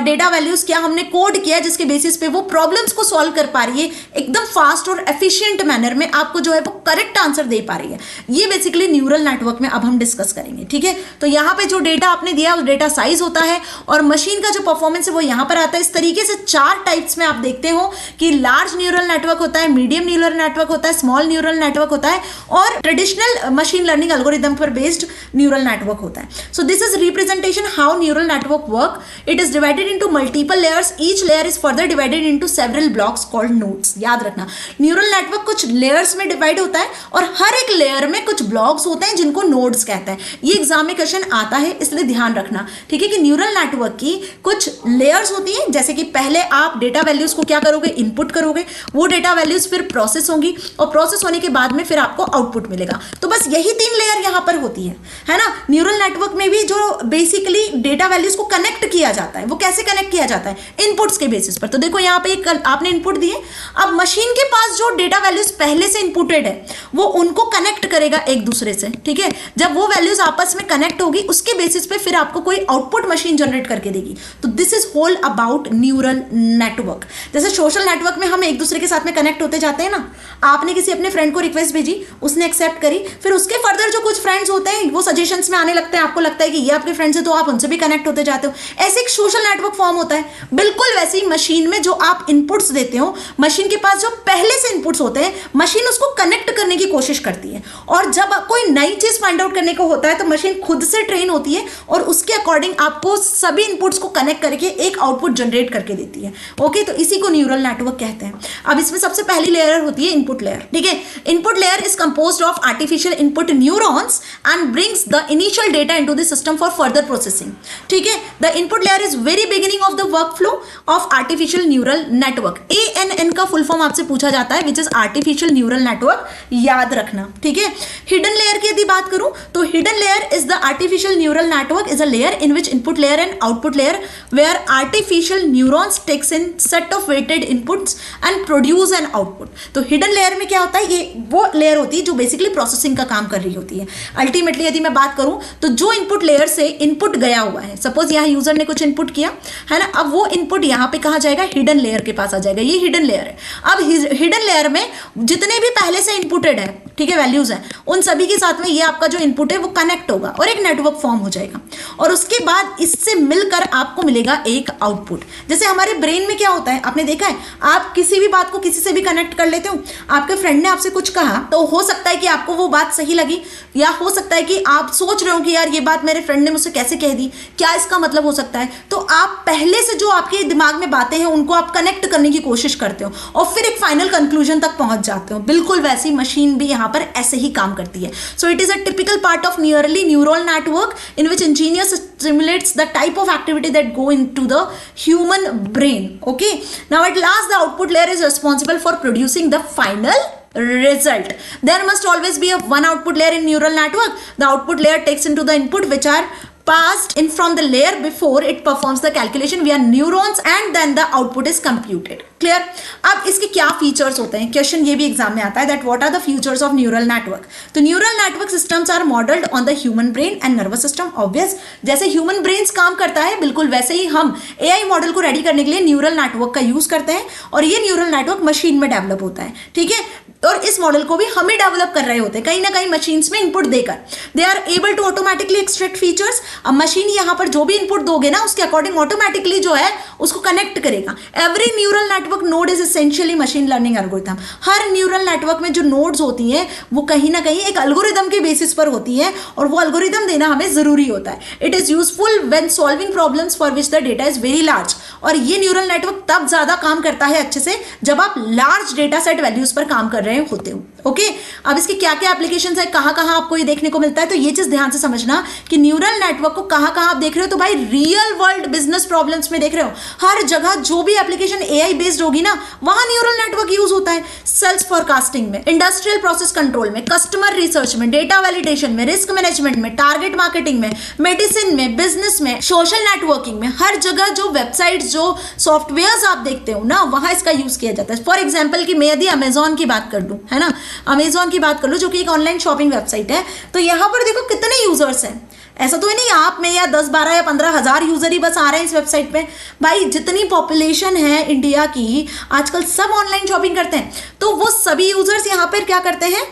डेटा वैल्यूज, क्या हमने कोड किया जिसके बेसिस पे वो प्रॉब्लम्स को सॉल्व कर पा रही है एकदम फास्ट और एफिशिएंट मैनर में, आपको जो है वो करेक्ट आंसर दे पा रही है। ये बेसिकली न्यूरल नेटवर्क में अब हम डिस्कस करेंगे, ठीक है? तो यहाँ पे जो डेटा आपने दिया उस डेटा साइज होता है, और मशीन का जो परफॉर्मेंस है वो यहाँ पर आता है। इस तरीके से 4 टाइप्स में आप देखते हो कि लार्ज न्यूरल नेटवर्क होता है, मीडियम न्यूरल नेटवर्क होता है, स्मॉल न्यूरल नेटवर्क होता है, और ट्रेडिशनल मशीन लर्निंग एल्गोरिदम पर बेस्ड न्यूरल नेटवर्क होता है। So this is representation how neural network work. It is divided into multiple layers, each layer is further divided into several blocks called nodes. याद रखना, neural network कुछ layers में divide होता है और हर एक लेयर में कुछ ब्लॉक्स होते हैं जिनको नोड्स कहते हैं। ये एग्जाम में क्वेश्चन आता है, इसलिए ध्यान रखना, ठीक है? कि न्यूरल नेटवर्क की कुछ लेयर्स होती हैं, जैसे कि पहले आप डेटा वैल्यूज को क्या करोगे, इनपुट करोगे, वो डेटा वैल्यूज फिर प्रोसेस होंगी, और प्रोसेस होने के बाद में फिर आपको आउटपुट मिलेगा। तो बस यही 3 लेयर यहां पर होती है ना? न्यूरल नेटवर्क में भी जो बेसिकली डेटा वैल्यूज को कनेक्ट किया जाता है, वो कैसे कनेक्ट किया जाता है? इनपुट्स के बेसिस पर। तो देखो यहाँ पे आपने इनपुट दिए, अब मशीन के पास जो डेटा वैल्यूज पहले से इनपुटेड है वो उनको कनेक्ट करेगा एक दूसरे से, ठीक है? जब वो वैल्यूज आपस में कनेक्ट होगी उसके बेसिस पे फिर आपको कोई आउटपुट मशीन जनरेट करके देगी। तो this is whole about neural network. जैसे सोशल नेटवर्क में हम एक दूसरे के साथ में कनेक्ट होते जाते हैं ना, आपने किसी अपने फ्रेंड को रिक्वेस्ट भेजी, उसने एक्सेप्ट करी, फिर उसके फर्दर जो कुछ फ्रेंड्स होते हैं वो सजेशंस में आने लगते हैं, आपको लगता है कि ये आपके फ्रेंड्स है तो आप उनसे भी कनेक्ट होते जाते हो। ऐसे एक सोशल नेटवर्क फॉर्म होता है। बिल्कुल वैसे ही मशीन में जो आप इनपुट्स देते हो, मशीन के पास जो पहले से इनपुट्स होते हैं, मशीन उसको कनेक्ट करने की कोशिश करती है, और जब कोई नई चीज फाइंड आउट करने को होता है तो मशीन खुद से ट्रेन होती है और उसके अकॉर्डिंग आपको सभी इनपुट्स को कनेक्ट करके एक आउटपुट जनरेट करके देती है। ओके, तो इसी को न्यूरल नेटवर्क कहते हैं। अब इसमें सबसे पहली लेयर होती है इनपुट लेयर, ठीक है? Input layer is composed of artificial input neurons and brings the initial data into the system for further processing, ठीक है? The input layer is very beginning of the work flow of artificial neural network. ANN का full form आपसे पूछा जाता है, which is artificial neural network, याद रखना, ठीक है? हिडन लेयर की यदि बात करूं तो hidden layer is the artificial neural network is a layer in which input layer and output layer where artificial neurons takes in set of weighted inputs and produce an output. Output. तो hidden layer में क्या होता है, ये वो layer होती है जो बेसिकली प्रोसेसिंग का काम कर रही होती है। अल्टीमेटली यदि मैं बात करूं तो जो इनपुट लेयर से इनपुट गया हुआ है, सपोज यहाँ यूजर ने कुछ इनपुट किया है ना, अब वो इनपुट यहाँ पे कहा जाएगा, हिडन लेयर के पास आ जाएगा। ये हिडन लेयर है। अब हिडन लेयर में जितने भी पहले से इनपुटेड है, ठीक है, वैल्यूज है, उन सभी के साथ में ये आपका जो इनपुट है वो कनेक्ट होगा और एक नेटवर्क फॉर्म हो जाएगा, और उसके बाद इससे मिलकर आपको मिलेगा एक आउटपुट। जैसे हमारे ब्रेन में क्या होता है, आपने देखा है, आप किसी भी बात को किसी से भी कनेक्ट कर लेते हो। आपके फ्रेंड ने आपसे कुछ कहा तो हो सकता है कि आपको वो बात सही लगी, या हो सकता है कि आप सोच रहे हो कि यार ये बात मेरे फ्रेंड ने मुझसे कैसे कह दी, क्या इसका मतलब हो सकता है। तो आप पहले से जो आपके दिमाग में बातें हैं उनको आप कनेक्ट करने की कोशिश करते हो और फिर एक फाइनल कंक्लूजन तक पहुंच जाते हो। बिल्कुल वैसी मशीन भी यहाँ पर ऐसे ही काम करती है। So it is a typical part of nearly neural network in which engineers stimulates the type of activity that go into the human brain. Okay, now at last the output layer is responsible for producing the final result. There must always be a one output layer in neural network. The output layer takes into the input which are passed in from the layer before it performs the calculation via neurons, and then the output is computed. Clear? अब इसके क्या features होते हैं, question ये भी exam में आता है, that what are the features of neural network. तो neural network systems are modelled on the human brain and nervous system. Obvious, जैसे ह्यूमन ब्रेन्स काम करता है बिल्कुल वैसे ही हम एआई मॉडल को रेडी करने के लिए न्यूरल नेटवर्क का यूज करते हैं, और ये न्यूरल नेटवर्क मशीन में डेवलप होता है, ठीक है। और इस मॉडल को भी हमें डेवलप कर रहे होते हैं कहीं ना कहीं मशीन्स में इनपुट देकर। They are able to automatically extract features. अब मशीन यहाँ पर जो भी इनपुट दोगे ना उसके अकॉर्डिंग ऑटोमेटिकली जो है उसको कनेक्ट करेगा। Every neural network node is essentially machine learning algorithm. Her neural network में जो नोड्स होती हैं वो कहीं ना कहीं एक एल्गोरिथम के बेसिस पर होती है, और वो एल्गोरिथम देना हमें जरूरी होता है। It is useful when solving problems for which the data is very large. और ये न्यूरल नेटवर्क तब ज्यादा काम करता है अच्छे से जब आप लार्ज डेटा सेट वैल्यूज पर काम कर रहे होते हो। ओके, अब इसके क्या क्या एप्लीकेशंस है, कहां कहां आपको ये देखने को मिलता है, तो ये चीज ध्यान से समझना कि न्यूरल नेटवर्क को कहां कहां आप देख रहे हो। तो भाई रियल वर्ल्ड बिजनेस प्रॉब्लम्स में देख रहे हो, हर जगह जो भी एप्लीकेशन एआई बेस्ड होगी ना वहां न्यूरल नेटवर्क यूज होता है। सेल्स फोरकास्टिंग में, इंडस्ट्रियल प्रोसेस कंट्रोल में, कस्टमर रिसर्च में, डेटा वैलिडेशन में, रिस्क मैनेजमेंट में, टारगेट मार्केटिंग में, मेडिसिन में, बिजनेस में, सोशल नेटवर्किंग में, हर जगह जो वेबसाइट्स जो सॉफ्टवेयर्स आप देखते हो ना वहां इसका यूज किया जाता है। फॉर एग्जाम्पल कि मैं यदि अमेजॉन की बात कर दूं, है ना, अमेजॉन की बात कर लो जो कि एक ऑनलाइन शॉपिंग वेबसाइट है, तो यहां पर देखो कितने यूजर्स हैं। ऐसा तो है नहीं आप में या 10, 12 या 15,000 यूजर ही बस आ रहे हैं इस वेबसाइट पे। भाई जितनी पॉपुलेशन है इंडिया की आजकल सब ऑनलाइन शॉपिंग करते हैं, तो वो सभी यूजर्स यहाँ पर क्या करते हैं,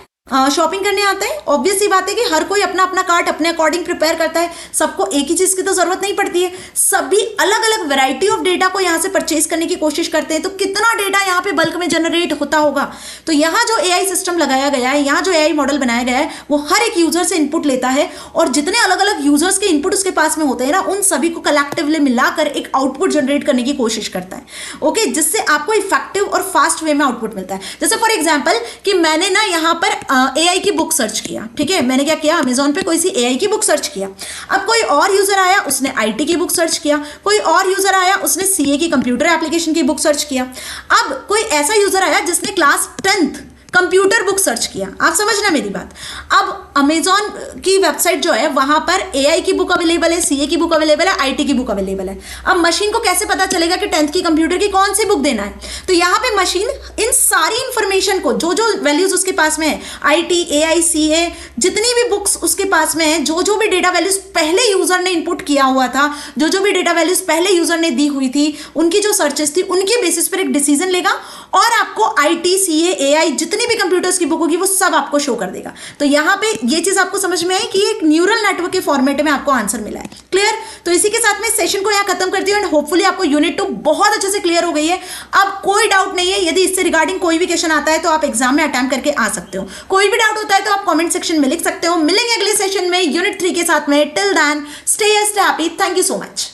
शॉपिंग करने आते हैं। ऑब्वियस सी बात है कि हर कोई अपना अपना कार्ट अपने अकॉर्डिंग प्रिपेयर करता है, सबको एक ही चीज की तो जरूरत नहीं पड़ती है, सभी अलग अलग वैरायटी ऑफ डेटा को यहाँ से परचेज करने की कोशिश करते हैं। तो कितना डेटा यहाँ पे बल्क में जनरेट होता होगा। तो यहाँ जो एआई सिस्टम लगाया गया है, यहाँ जो एआई मॉडल बनाया गया है, वो हर एक यूजर से इनपुट लेता है, और जितने अलग अलग यूजर्स के इनपुट उसके पास में होते हैं ना उन सभी को कलेक्टिवली मिलाकर एक आउटपुट जनरेट करने की कोशिश करता है। ओके, जिससे आपको इफेक्टिव और फास्ट वे में आउटपुट मिलता है। जैसे फॉर एग्जाम्पल कि मैंने ना यहाँ पर एआई की बुक सर्च किया, ठीक है, मैंने क्या किया, अमेजॉन पे कोई सी एआई की बुक सर्च किया। अब कोई और यूजर आया उसने आईटी की बुक सर्च किया, कोई और यूजर आया उसने सीए की कंप्यूटर एप्लीकेशन की बुक सर्च किया। अब कोई ऐसा यूजर आया जिसने class 10th computer book search किया। आप समझना मेरी बात। अब अमेजॉन की वेबसाइट जो है वहां पर एआई की बुक अवेलेबल है, सीए की बुक अवेलेबल है, आईटी की बुक अवेलेबल है। अब मशीन को कैसे पता चलेगा कि 10th की कंप्यूटर की कौन सी बुक देना है? तो यहाँ पे मशीन इन सारी इंफॉर्मेशन को, जो जो वैल्यूज उसके पास में है, आईटी, एआई, सीए, जितनी भी बुक्स उसके पास में है, जो जो भी डेटा वैल्यूज पहले यूजर ने इनपुट किया हुआ था, जो जो भी डेटा वैल्यूज पहले यूजर ने दी हुई थी, उनकी जो सर्चेस थी, उनके बेसिस पर एक डिसीजन लेगा और आपको आईटी, सीए, एआई जितनी भी कंप्यूटर्स की बुक होगी वो सब आपको शो कर देगा। तो यहाँ पे ये चीज आपको समझ में आई कि एक न्यूरल नेटवर्क के फॉर्मेट में आपको आंसर मिला है। क्लियर? तो इसी के साथ में सेशन को यहाँ खत्म करती हूँ एंड होपफुली आपको यूनिट 2 बहुत अच्छे से क्लियर हो गई है। अब कोई डाउट नहीं है, यदि इससे रिगार्डिंग कोई भी क्वेश्चन आता है तो आप एग्जाम में अटेम्प्ट करके आ सकते हो। कोई भी डाउट होता है तो आप कॉमेंट सेक्शन में लिख सकते हो। मिलेंगे अगले सेशन में यूनिट 3 के साथ में। Till then stay happy. Thank you so much.